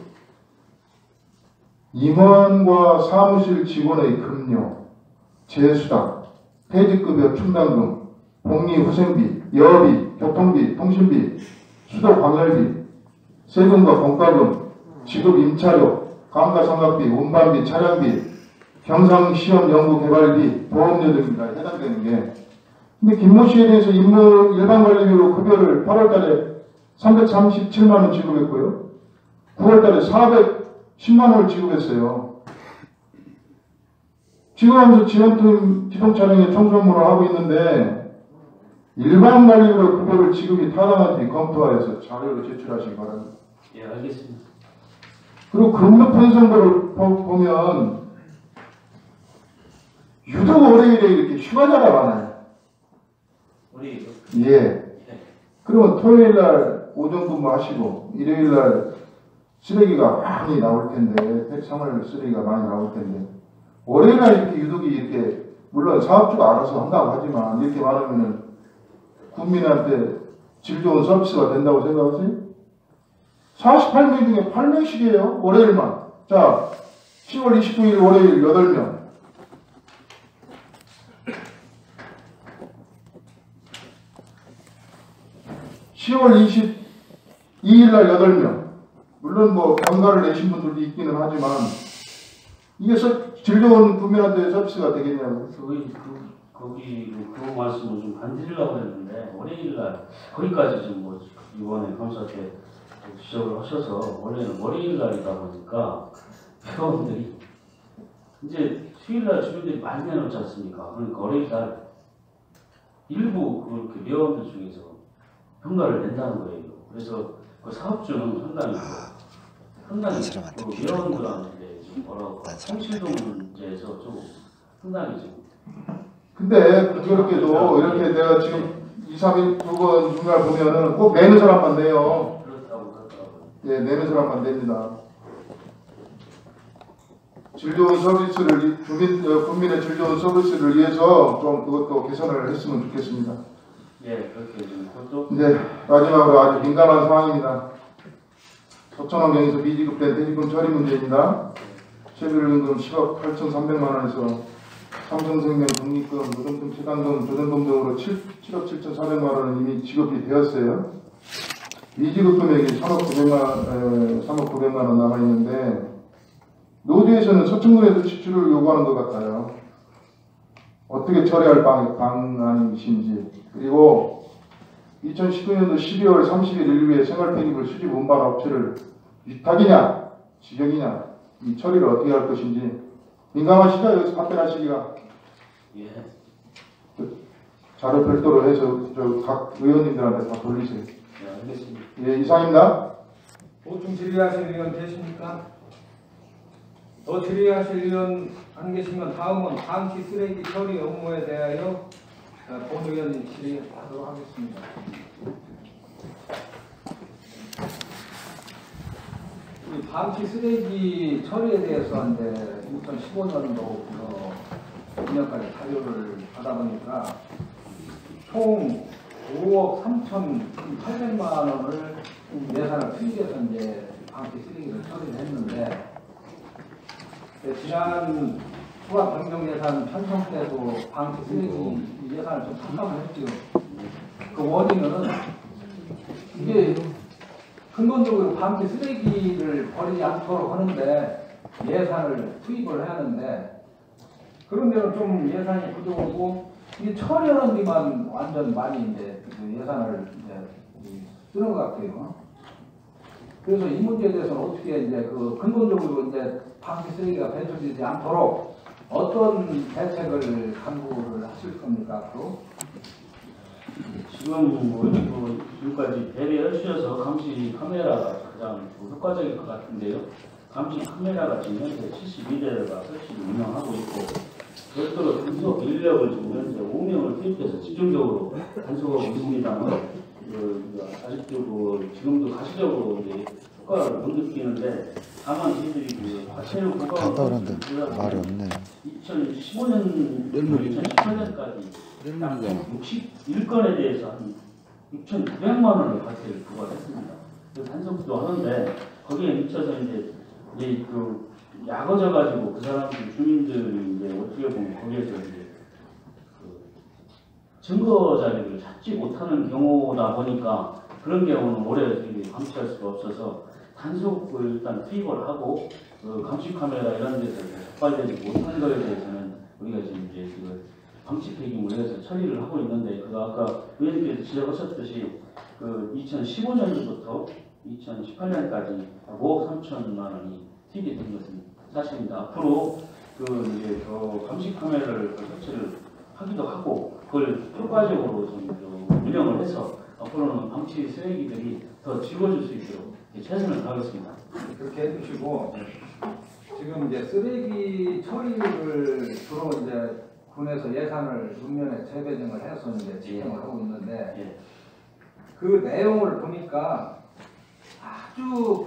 임원과 사무실 직원의 급료, 재수당, 퇴직급여 충당금, 복리후생비, 여비, 교통비, 통신비, 수도 광열비, 세금과 공과금, 지급 임차료, 감가상각비, 운반비, 차량비, 경상시험 연구개발비, 보험료 등입니다. 해당되는 게. 근데 김모 씨에 대해서 일반 관리비로 급여를 8월달에 337만 원 지급했고요. 9월달에 410만 원을 지급했어요. 지급하면서 지원팀 기동 촬영에 총선물을 하고 있는데 일반 관리비로 급여를 지급이 타당한지 검토하여서 자료를 제출하시기 바랍니다. 예, 알겠습니다. 그리고 근무 편성도를 보면 유독 월요일에 이렇게 휴가자가 많아요. 우리 예. 그러면 토요일날 오전 근무하시고 일요일날 쓰레기가 많이 나올 텐데 폐상을 쓰레기가 많이 나올 텐데 월요일날 이렇게 유독이 이렇게 물론 사업주가 알아서 한다고 하지만 이렇게 많으면은 국민한테 질 좋은 서비스가 된다고 생각하세요? 48명 중에 8명씩이에요. 월요일만. 자, 10월 29일 월요일 8명. 10월 22일 날 8명. 물론 뭐 병가를 내신 분들도 있기는 하지만 이게 질 좋은 국민한테 서비스가 되겠냐고. 그 말씀을 좀 반드리려고 했는데 월요일날 거기까지 좀 뭐 이번에 감사 때 지적을 하셔서 원래는 월요일날이다 보니까 회원들이 이제 수요일날 주민들이 많이 내놓지 않습니까? 그러니까 월요일날 일부 그렇게 회원들 중에서 평가를 낸다는 거예요. 그래서 그 사업주는 상당히 그 회원들한테 좀 뭐라고 성실도 문제에서 좀 상당히 좀. 근데 그렇게도 이렇게 내가 지금 2, 3일 두 번 중간 보면은 꼭 내는 사람만 내요. 그렇더라고요. 예, 내는 사람만 냅니다. 질 좋은 서비스를 국민의 질 좋은 서비스를 위해서 좀 그것도 개선을 했으면 좋겠습니다. 예, 그렇게 좀 그것도. 이제 마지막으로 아주 민감한 상황입니다. 서천환경에서 미지급된 퇴직금 처리 문제입니다. 최저임금 10억 8,300만 원에서 삼성생명 독립금, 노동금 체감금, 조정금 등으로 7억 7,400만 원은 이미 지급이 되었어요. 미지급 금액이 3억 900만 원 남아있는데 노조에서는 서천군에서 지출을 요구하는 것 같아요. 어떻게 처리할 방안이신지. 그리고 2019년도 12월 30일 일부에 생활폐기물 수집 운반 업체를 위탁이냐 지정이냐 이 처리를 어떻게 할 것인지 민감하시죠? 여기서 답변하시기가. 예. 자료 별도로 해서 각 의원님들한테 다 돌리세요. 네, 알겠습니다. 예, 이상입니다. 보충 질의하실 의원 되십니까? 더 질의하실 의원 안 계시면 다음은 방치 쓰레기 처리 업무에 대하여 본 의원님 질의하도록 하겠습니다. 우리 방치 쓰레기 처리에 대해서 한데 2015년도 2년까지 자료를 받아보니까 총 5억 3,800만 원을 예산을 투입해서 이제 방치 쓰레기를 처리를 했는데 지난 후가 변경 예산 편성 때도 방치 쓰레기 예산을 좀 삭감을 했죠. 그 원인은 이게 근본적으로 방치 쓰레기를 버리지 않도록 하는데 예산을 투입을 해야 하는데 그런 데는 좀 예산이 부족하고 이게 처리하는 데만 완전 많이 이제 그 예산을 이제 쓰는 것 같아요. 그래서 이 문제에 대해서는 어떻게 이제 그 근본적으로 이제 방치 쓰레기가 배출되지 않도록 어떤 대책을 강구를 하실 겁니까 앞으로? 지금 뭐 지금까지 배려해 주셔서 감시 카메라가 가장 효과적일 것 같은데요. 감시 카메라가 지금 현재 72대가 설치를 운영하고 있고 별도로 단속 인력을 지금 현재 5명을 투입해서 집중적으로 단속하고 있습니다만 아직도 지금도 가시적으로 이제 효과를 못 느끼는데 다만 저희들이 그 화체류 간단한데 말이 없네. 2015년, 2018년까지 약 61건에 대해서 한 6,900만 원의 과태료를 부과했습니다. 그래서 단속도 하는데 거기에 미쳐서 이제 그 약어져가지고 그 사람들 주민들이 이제 어떻게 보면 거기에서 이제 그 증거 자료를 찾지 못하는 경우다 보니까 그런 경우는 오래 감시할 수가 없어서 단속을 일단 투입을 하고 그 감시 카메라 이런 데서 적발되지 못하는 것에 대해서는 우리가 지금 이제 그 방치 폐기물을 해서 처리를 하고 있는데 그거 아까 의원님께서 지적하셨듯이 그 2015년부터 2018년까지 5억 3천만 원이 투입이 된 것은 사실입니다. 앞으로 그 이제 감시 카메라를 설치를 하기도 하고 그걸 효과적으로 좀 운영을 해서 앞으로는 방치 쓰레기들이 더 지워질 수 있도록 최선을 다하겠습니다. 그렇게 해주시고 지금 이제 쓰레기 처리를 주로 이제 군에서 예산을 문면에 재배정을 해서 이제 집행을 하고 있는데 그 내용을 보니까 아주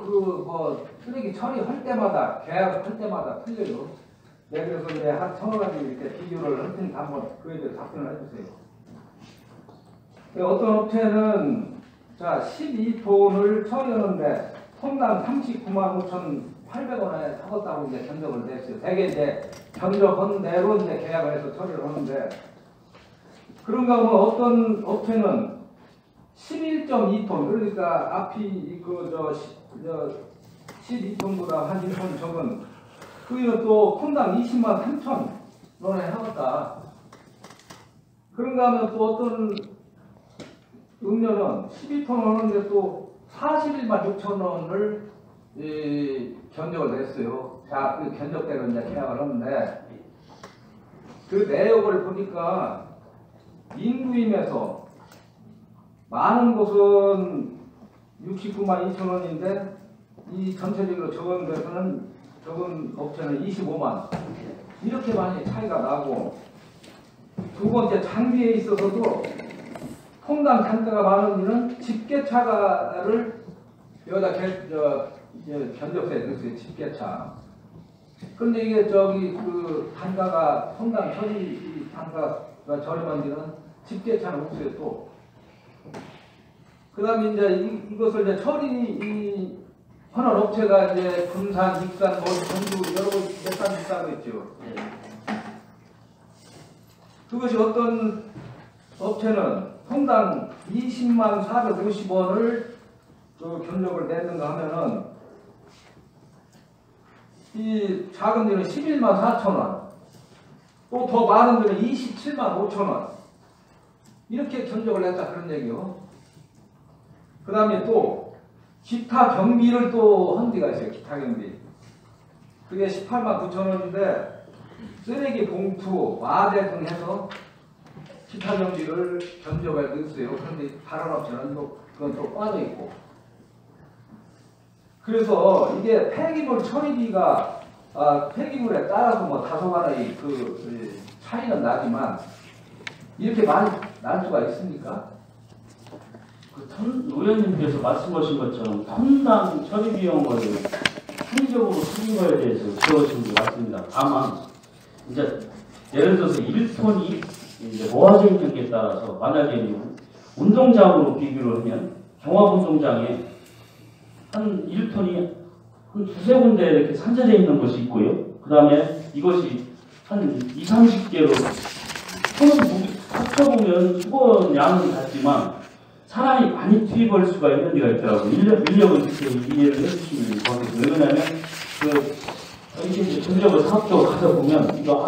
그 뭐 쓰레기 처리할 때마다 계약할 때마다 틀려요. 네, 그래서 이제 한 서너 가지 이렇게 비교를 할 테니까 한번 그에 대해서 답변을 해주세요. 어떤 업체는 자 12톤을 처리하는데 톤당 39만 5,800원에 하겠다고 이제 견적을 냈어요. 대개 이제 견적한 대로 이제 계약을 해서 처리를 하는데 그런가 하면 어떤 업체는 11.2톤 그러니까 앞이 그 12톤보다 한 1톤 적은 그이는 또 톤당 20만 3천 원에 하겠다. 그런가 하면 또 어떤 음료는 12톤 하는데 또 41만 6천 원을 견적을 냈어요. 자, 그 견적대로 이제 계약을 하는데 그 내역을 보니까 인구임에서 많은 곳은 69만 2천 원인데 이 전체적으로 적은 데서는 적은 업체는 25만 원. 이렇게 많이 차이가 나고 두 번째 장비에 있어서도 톤당 단가가 많은 이는 집게차를 여기다 견적서에 넣었어요. 집게차. 그런데 이게 그 단가가 톤당 처리 단가가 저렴한 데는 집게차는 없어요. 또 그 다음에 이제 이것을 이제 처리 하는 업체가 이제 군산, 익산, 전주 여러 곳 몇산 있다고 했죠. 그것이 어떤 업체는 톤당 20만 450원을 그 견적을 냈는가 하면은 이 작은 데는 11만 4천 원, 또 더 많은 데는 27만 5천 원 이렇게 견적을 냈다 그런 얘기요. 그 다음에 또 기타 경비를 또 한 데가 있어요. 기타 경비. 그게 18만 9천 원인데 쓰레기 봉투, 와대 등 해서 기타 경비를 견적에 넣었어요. 그런데 다른 업체는 그건 또 빠져 있고. 그래서 이게 폐기물 처리비가 폐기물에 따라서 뭐 다소간의 그 차이는 나지만 이렇게 많이 날 수가 있습니까? 의원님께서 말씀하신 것처럼 톤당 처리 비용을 합리적으로 수립에 대해서 지어주신 게 맞습니다. 다만 이제 예를 들어서 1톤이 이제 모아져 있는 게 따라서 만약에 운동장으로 비교를 하면 종합운동장에 한 1톤이 한 두세 군데 이렇게 산재되어 있는 것이 있고요. 그 다음에 이것이 한 2, 30개로 합쳐보면 수건 양은 같지만 사람이 많이 투입할 수가 있는 데가 있더라고요. 인력을 이렇게 이해를 해주시면 좋겠어요. 왜냐하면 이렇게 이제 전력을 사업적으로 가다 보면 이거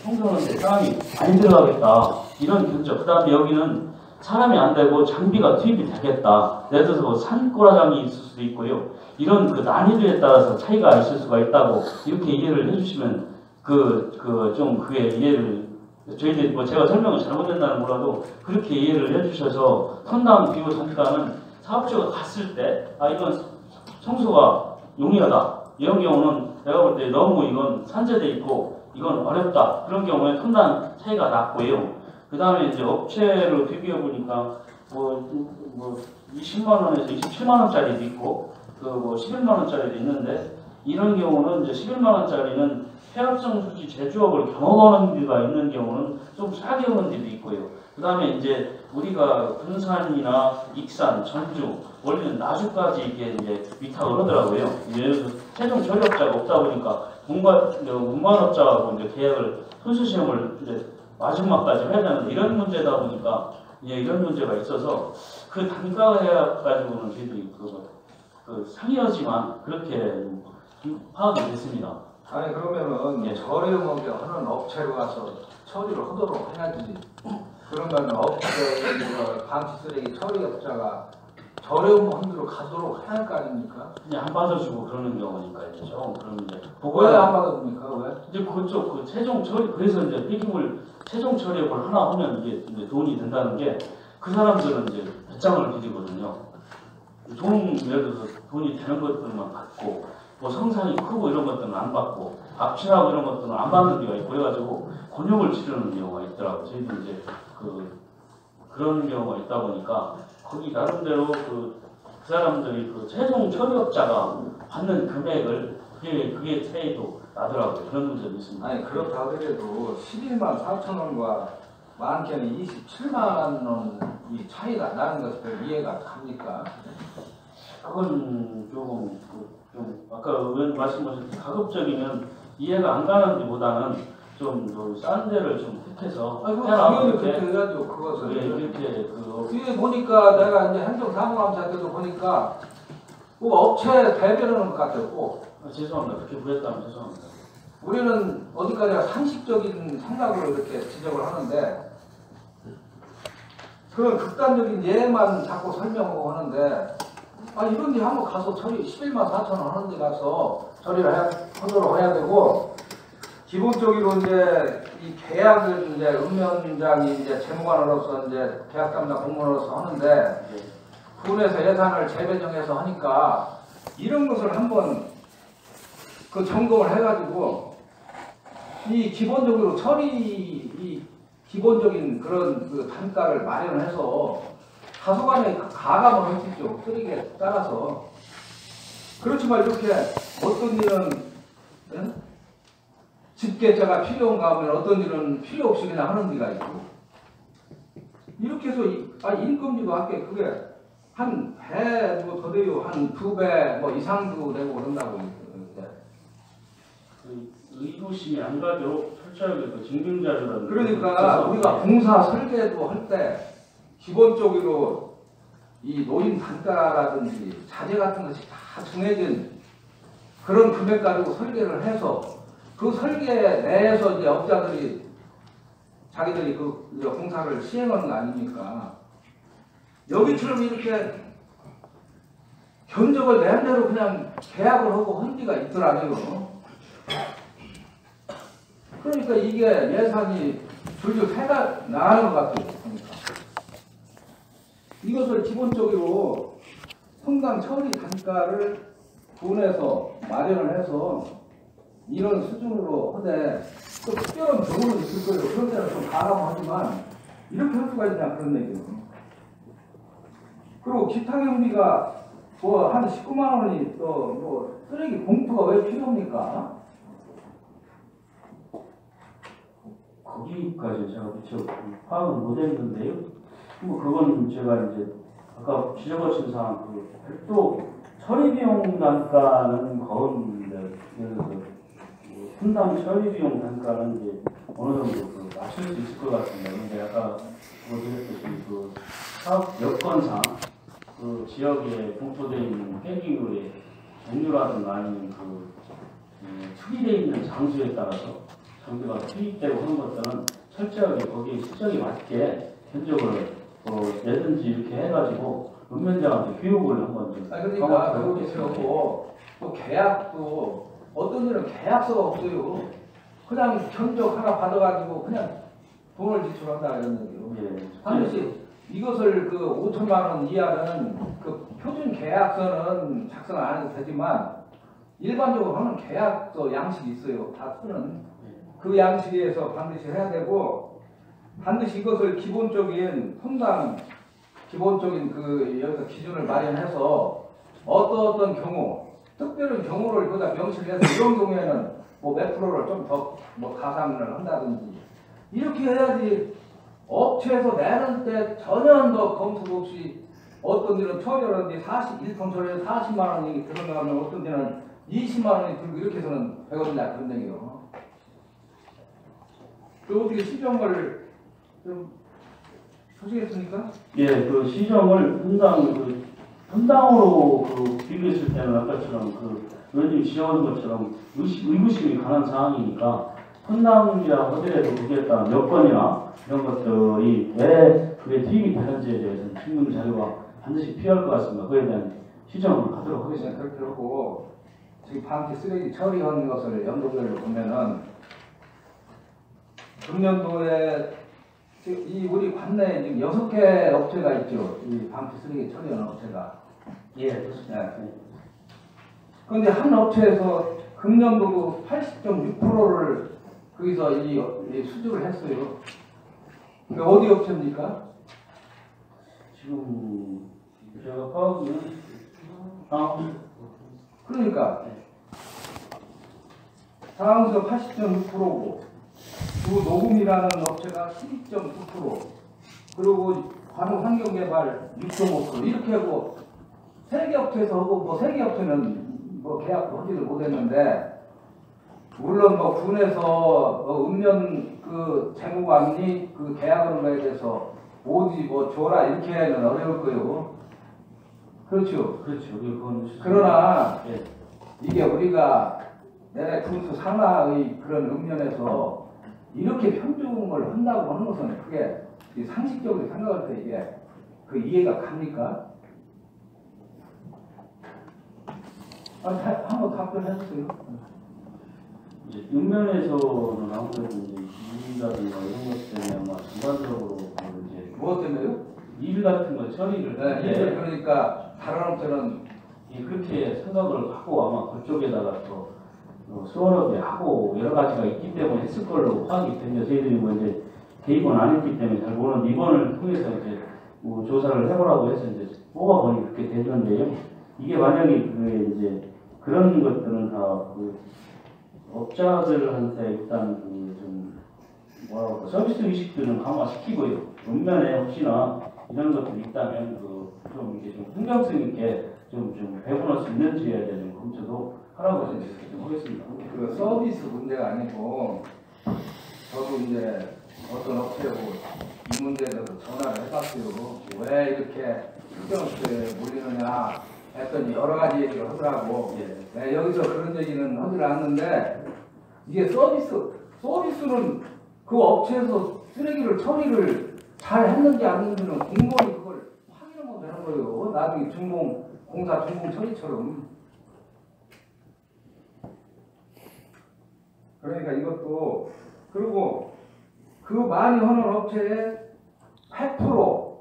청소하는데 사람이 많이 들어가겠다 이런 견적. 그 다음에 여기는 사람이 안 되고 장비가 투입이 되겠다. 예를 들어서 뭐 산꼬라장이 있을 수도 있고요. 이런 그 난이도에 따라서 차이가 있을 수가 있다고 이렇게 이해를 해주시면 좀 그게 이해를 저희들이 뭐 제가 설명을 잘못했다는 몰라도 그렇게 이해를 해주셔서 선당 비교 단가는 사업주가 갔을 때 이건 청소가 용이하다 이런 경우는 내가 볼 때 너무 이건 산재돼 있고 이건 어렵다 그런 경우에 톤당 차이가 났고요. 그 다음에 이제 업체를 비교해 보니까 뭐 20만 원에서 27만 원짜리도 있고 뭐 11만 원짜리도 있는데 이런 경우는 이제 11만 원짜리는 폐합성 수지 제조업을 경험하는 데가 있는 경우는 좀 싸게 오는 데도 있고요. 그 다음에 이제 우리가 군산이나 익산, 전주, 원래는 나주까지 이게 이제 위탁을 하더라고요. 예를 들어서 최종 처리업자가 없다 보니까 운반업자하고 이제 계약을 손수 시험을 이제 마지막까지 해야 되는데 이런 문제다 보니까 이런 문제가 있어서 그 단가 계약 가지고는 저희들이 그 상이하지만 그렇게 파악이 됐습니다. 아니 그러면은 저렴하게 하는 업체로 가서 처리를 하도록 해야지. 그러면 업체 방치 쓰레기 처리업자가 저렴한 데로 가도록 해야 할 거 아닙니까? 그냥 안 받아주고 그러는 경우니까 좀 그런 문제. 왜 안 받아줍니까? 왜? 이제 그쪽 최종 처리 그래서 이제 폐기물 최종 처리업을 하나 하면 이게 이제 돈이 된다는 게 그 사람들은 이제 배짱을 드리거든요. 예를 들어서 돈이 되는 것들만 받고 뭐 성산이 크고 이런 것들은 안 받고 압출하고 이런 것들은 안 받는 데가 있고 그래가지고 곤욕을 치르는 경우가 있더라고요. 저희도 이제 그런 경우가 있다 보니까 거기 나름대로 그 사람들이 그 최종 처리업자가 받는 금액을 그게 차이도 나더라고요. 그런 문제도 있습니다. 아니 그렇다 하더라도 11만 4천 원과 많게는 27만 원이 차이가 나는 것을 이해가 갑니까? 그건 조금 좀 아까 의원님 말씀하셨듯이 가급적이면 이해가 안 가는 데보다는 좀 싼 데를 좀 택해서 해라. 당연히 그렇게 해야죠. 그것을. 이렇게 뒤에 보니까 내가 이제 행정사무감사 때도 보니까 업체 대변하는 것 같았고 죄송합니다. 그렇게 부렸다면 죄송합니다. 우리는 어디까지나 상식적인 생각으로 이렇게 지적을 하는데 그런 극단적인 예만 자꾸 설명하고 하는데 이런 데 한번 가서 처리 11만 4천 원 하는 데 가서 처리를 하도록 해야 되고 기본적으로 이제 이 계약을 이제 읍면장이 이제 재무관으로서 이제 계약 담당 공무원으로서 하는데 군에서 예산을 재배정해서 하니까 이런 것을 한번 그 점검을 해가지고 이 기본적으로 이 기본적인 그런 그 단가를 마련해서 다소간에 가감을 할 수 있죠. 쓰레기에 따라서. 그렇지만 이렇게 어떤 일은 집계자가 필요한가 하면 어떤 일은 필요 없이 그냥 하는 데가 있고 이렇게 해서 인건비도 아까 그게 한 배 뭐 더 돼요. 한 2배 뭐 이상도 되고 그런다고 의구심이 안 가도록 철저하게 그 증빙자료라는 그러니까 우리가 공사 설계도 할 때 기본적으로 이 노인 단가라든지 자재 같은 것이 다 정해진 그런 금액 가지고 설계를 해서 그 설계 내에서 이제 업자들이 자기들이 그 공사를 시행하는 거 아닙니까? 여기처럼 이렇게 견적을 낸 대로 그냥 계약을 하고 한 데가 있더라고요. 그러니까 이게 예산이 줄줄 새가 나가는 것 같아요. 그러니까. 이것을 기본적으로 성당 처리 단가를 군에서 마련을 해서 이런 수준으로 하되 또 특별한 경우는 있을 거예요. 그런 데는 좀 가감하지만 이렇게 할 수가 있냐 그런 얘기예요. 그리고 기타 경비가 뭐 한 19만 원이 또 뭐 쓰레기 봉투가 왜 필요합니까? 거기까지 제가 미처 파악은 못했는데요. 뭐 그건 제가 이제 아까 지적하신 사항 그 별도 처리 비용 단가는 거은데 분당 처리 비용 단가는 이제 어느 정도 그 맞출 수 있을 것 같습니다. 근데 아까 드렸듯이 그 사업 여건상 그 지역에 공포되어 있는 폐기물의 종류라든가 아니면 투기되어 있는 장소에 따라서 장비가 투입되고 하는 것들은 철저하게 거기에 실적에 맞게 견적을 내든지 이렇게 해가지고 읍면장한테 교육을 한번 좀. 그러니까 그렇게 세우고 또 계약도 어떤 일은 계약서가 없어요. 그냥 견적 하나 받아가지고 그냥 돈을 지출한다 이런 얘기로. 예. 반드시 이것을 그 5천만 원 이하는 그 표준 계약서는 작성 안 해도 되지만 일반적으로 하는 계약서 양식이 있어요. 다 쓰는 그 양식에서 반드시 해야 되고 반드시 이것을 기본적인 분당 기본적인 그 여기서 기준을 마련해서 어떤 경우 특별한 경우를 거기다 명시를 해서 이런 경우에는 뭐 몇 프로를 좀 더 뭐 가산을 한다든지 이렇게 해야지 업체에서 내는 때 전혀 더 검토 없이 어떤 데는 처리하는데 1톤 처리에 40만 원이 들어가면 어떤 데는 20만 원이 들고 이렇게 해서는 되거든요. 그런 얘기요. 그 어떻게 시정을 좀 하시겠습니까? 예, 그 시정을 분당으로 비교했을 때는 아까처럼 의원님이 지적한 것처럼 의구심이 강한 상황이니까 분당이라 하더라도 거기에 따른 여건이나 이런 것들이 왜 그게 투입이 되는지에 대해서는 증명 자료가 반드시 필요할 것 같습니다. 그에 대한 시정을 하도록 하겠습니다. 그렇게 하고 지금 방치 쓰레기 처리하는 것을 연도별로 보면은 금년도에 이 우리 관내에 지금 6개 업체가 있죠. 이 방치 쓰레기 처리하는 업체가. 예, 그렇습니다. 네. 그런데 한 업체에서 금년도도 80.6%를 거기서 이 수주를 했어요. 그러니까 어디 업체입니까? 지금 제가 파악은 그러니까 상황에서 80.6%고 그 녹음이라는 업체가 12.9% 그리고 관우환경개발 6.5% 이렇게 하고 3개 업체에서 하고 뭐 3개 업체는 뭐 계약도 하지를 못했는데 물론 뭐 군에서 읍면 그 재무관이 그 계약하는 거에 대해서 어디 뭐 줘라 이렇게는 어려울 거예요. 그렇죠. 그렇죠. 그건 그러나 예. 이게 우리가 내내 군수 산하의 그런 읍면에서 이렇게 편중을 한다고 하는 것은 그게 상식적으로 생각할 때 이게 그 이해가 갑니까? 한번 답변해 주세요. 이제 읍면에서는 아무래도 이제 일이라든가 이런 것 때문에 아마 전반적으로 이제 무엇 때문에요? 일 같은 거 처리를 네, 그러니까 다른 업체는 그렇게 생각을 하고 아마 그쪽에다가 또 수월하게 하고 여러 가지가 있기 때문에 했을 걸로 파악이 됩니다. 저희들이 뭐 이제 개입은 안 했기 때문에 잘 모르는 이번을 통해서 이제 뭐 조사를 해보라고 해서 이제 뽑아보니 그렇게 됐는데요. 이게 만약에 이제 그런 것들은 다 업자들한테 일단 좀 뭐라고 서비스 의식들은 강화시키고요. 읍면에 혹시나 이런 것들이 있다면 좀 이게 좀 흥정성 있게 좀 배분할 수 있는지에 대한 검토도 하라고 해서 이렇게 좀 하겠습니다. 그 서비스 문제가 아니고 저도 이제 어떤 업체하고 이 문제에 대해서 전화를 해봤어요. 왜 이렇게 흥정수에 몰리느냐 했더니 여러 가지 얘기를 하더라고. 네, 여기서 그런 얘기는 하지 않는데 이게 서비스는 그 업체에서 쓰레기를 처리를 잘 했는지 안 했는지는 공무원이 그걸 확인하면 되는 거예요. 나중에 공사 준공 처리처럼. 그러니까 이것도 그리고 그 많이 하는 업체의 100%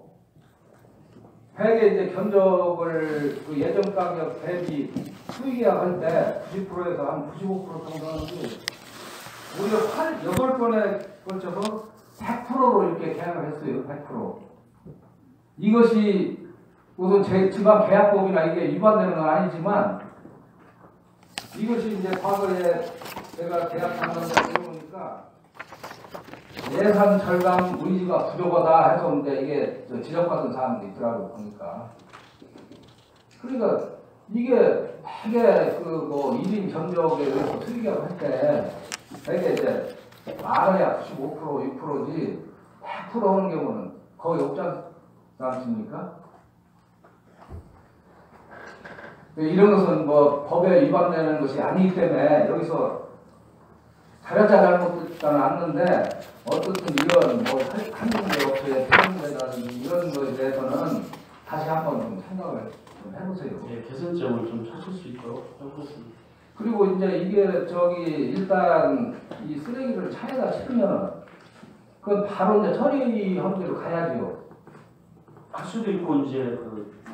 100의 이제 견적을 그 예정 가격 대비 수익 계약할 때 90%에서 한 95% 정도 하는데 우리가 8번에 걸쳐서 100%로 이렇게 계약을 했어요. 100%. 이것이 우선 제 지방 계약법이나 이게 위반되는 건 아니지만 이것이 이제 과거에 제가 계약 당사자 들어보니까 예산 절감 의지가 부족하다 해서 이제 이게 지적받은 사항도 있더라고요, 보니까. 그러니까 이게 되게 뭐 1인 견적에 의해서 수익을 할 때 되게 이제 많아야 95%, 6%지 100% 하는 경우는 거의 없지 않습니까? 이런 것은 뭐 법에 위반되는 것이 아니기 때문에 여기서 잘못했다는 않는데 어떻든 이런 뭐 한국의 업체의 편의라든지 이런 것에 대해서는 다시 한번 좀 생각을 좀 해보세요. 예, 개선점을 좀 찾을 수 있도록 해보겠습니다. 그리고 이제 이게 일단 이 쓰레기를 차에다 실으면 그건 바로 이제 처리 형태로 가야지요. 할 수도 있고 이제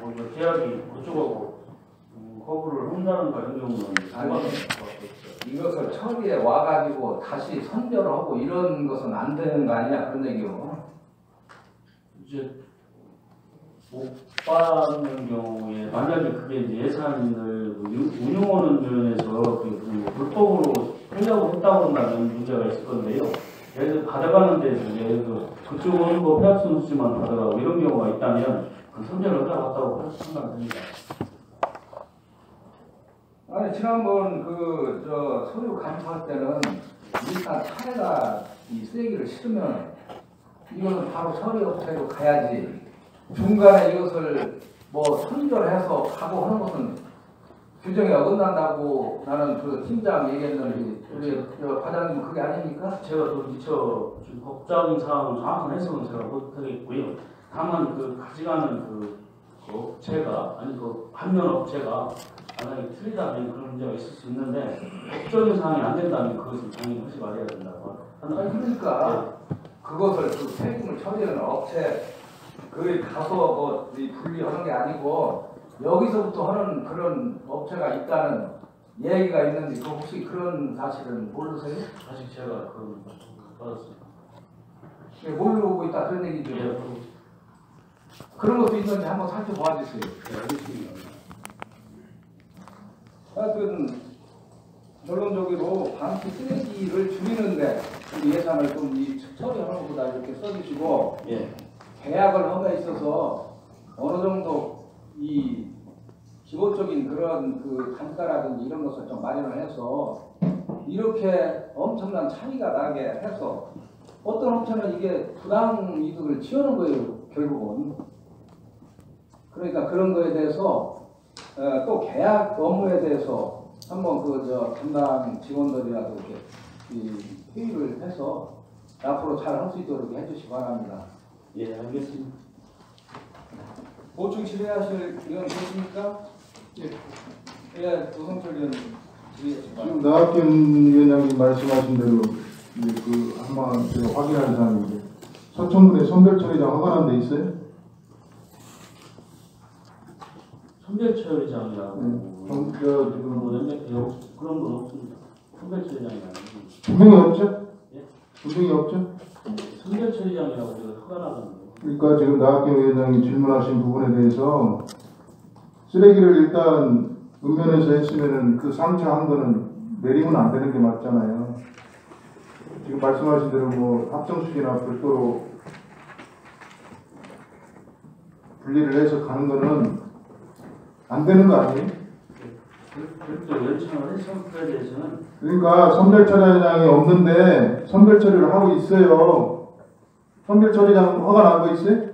뭐 계약이 그쪽하고 거부를 한다는가 이런 경우는 아니, 이것을 처리에 와가지고 다시 선별을 하고 이런 것은 안 되는 거 아니냐 그런 얘기요. 이제 못 받는 경우에 만약에 그게 이제 예산을 운용하는 면에서 불법으로 하려고 했다고 한다면 문제가 있을 건데요. 예를 들어 받아가는 데서 예를 들어 그쪽은 뭐 폐합성 수지만 받아가고 이런 경우가 있다면 그 선별을 해왔다고 생각합니다. 아니 지난번 서류 감사할 때는 일단 차에다 이 쓰레기를 실으면 이거는 바로 처리 업체로 가야지. 중간에 이것을 뭐 선별해서 가고 하는 것은 규정에 어긋난다고 나는 그 팀장 얘기했는데 우리 과장님 그게 아닙니까? 제가 또 미처 좀 법적인 사항은 정확한 해석은 제가 못하겠고요. 다만 가져가는 그 업체가 아니 판매 업체가 만약에 틀리다면 그런 문제가 있을 수 있는데 법적인 사항이 안 된다면 그것은 당연히 하지 말아야 된다고. 아니 그러니까 그것을 세금을 처리하는 업체 가서 뭐 분리하는 게 아니고 여기서부터 하는 그런 업체가 있다는 얘기가 있는데 그 혹시 그런 사실은 모르세요? 아직 제가 그건 받았습니다. 모르고 있다 그런 얘기죠. 예, 그런 것도 있는지 한번 살펴봐 주세요. 알겠습니다. 하여튼 결론적으로 방치 쓰레기를 줄이는데 예산을 좀 처리하는 것보다 이렇게 써주시고 예. 계약을 함에 있어서 어느 정도 이 기본적인 그런 단가라든지 이런 것을 좀 마련을 해서 이렇게 엄청난 차이가 나게 해서 어떤 업체는 이게 부당 이득을 지우는 거예요, 결국은. 그러니까 그런 거에 대해서 또 계약 업무에 대해서 한번 담당 직원들이라도 이렇게 회의를 해서 앞으로 잘 할 수 있도록 해주시기 바랍니다. 예, 알겠습니다. 보충 질의하실 의원 계십니까? 예, 노성철 의원 질의하십니다. 지금 나학견 위원장님 말씀하신 대로 이제 한번 제가 확인할 사항인데 서천군에 선별처리장 허가난 데 있어요? 선별처리장이라고 지금 그런 건 없습니다. 선별처리장이 아니고 분명히 없죠? 예? 분명히 없죠? 선별처리장이라고 제가 허가나가는 그러니까 지금 나학견 위원장이 질문하신 부분에 대해서 쓰레기를 일단 읍면에서 했으면은 그 상차한 거는 내리면 안 되는 게 맞잖아요. 지금 말씀하신 대로 뭐 합정수지나 별도로 분리를 해서 가는 거는 안 되는 거 아니에요? 별도 연청을 해서 그에 대해서는 그러니까 선별처리장이 없는데 선별처리를 하고 있어요. 선별처리장 허가 난 거 있어요?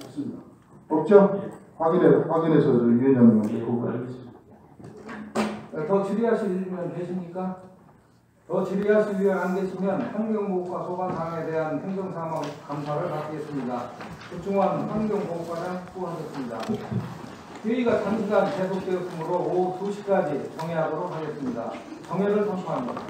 없습니다. 없죠? 예. 확인해서 저 위원장님한테 예, 보고. 알겠습니다. 더 질의하실 의원 계십니까? 더 질의하실 의원 안 계시면 환경보호과 소관사항에 대한 행정사항 감사를 받겠습니다. 구충환 환경보호과장 수고하셨습니다. 회의가 단시간 계속되었으므로 오후 2시까지 정회하도록 하겠습니다. 정회를 선포합니다.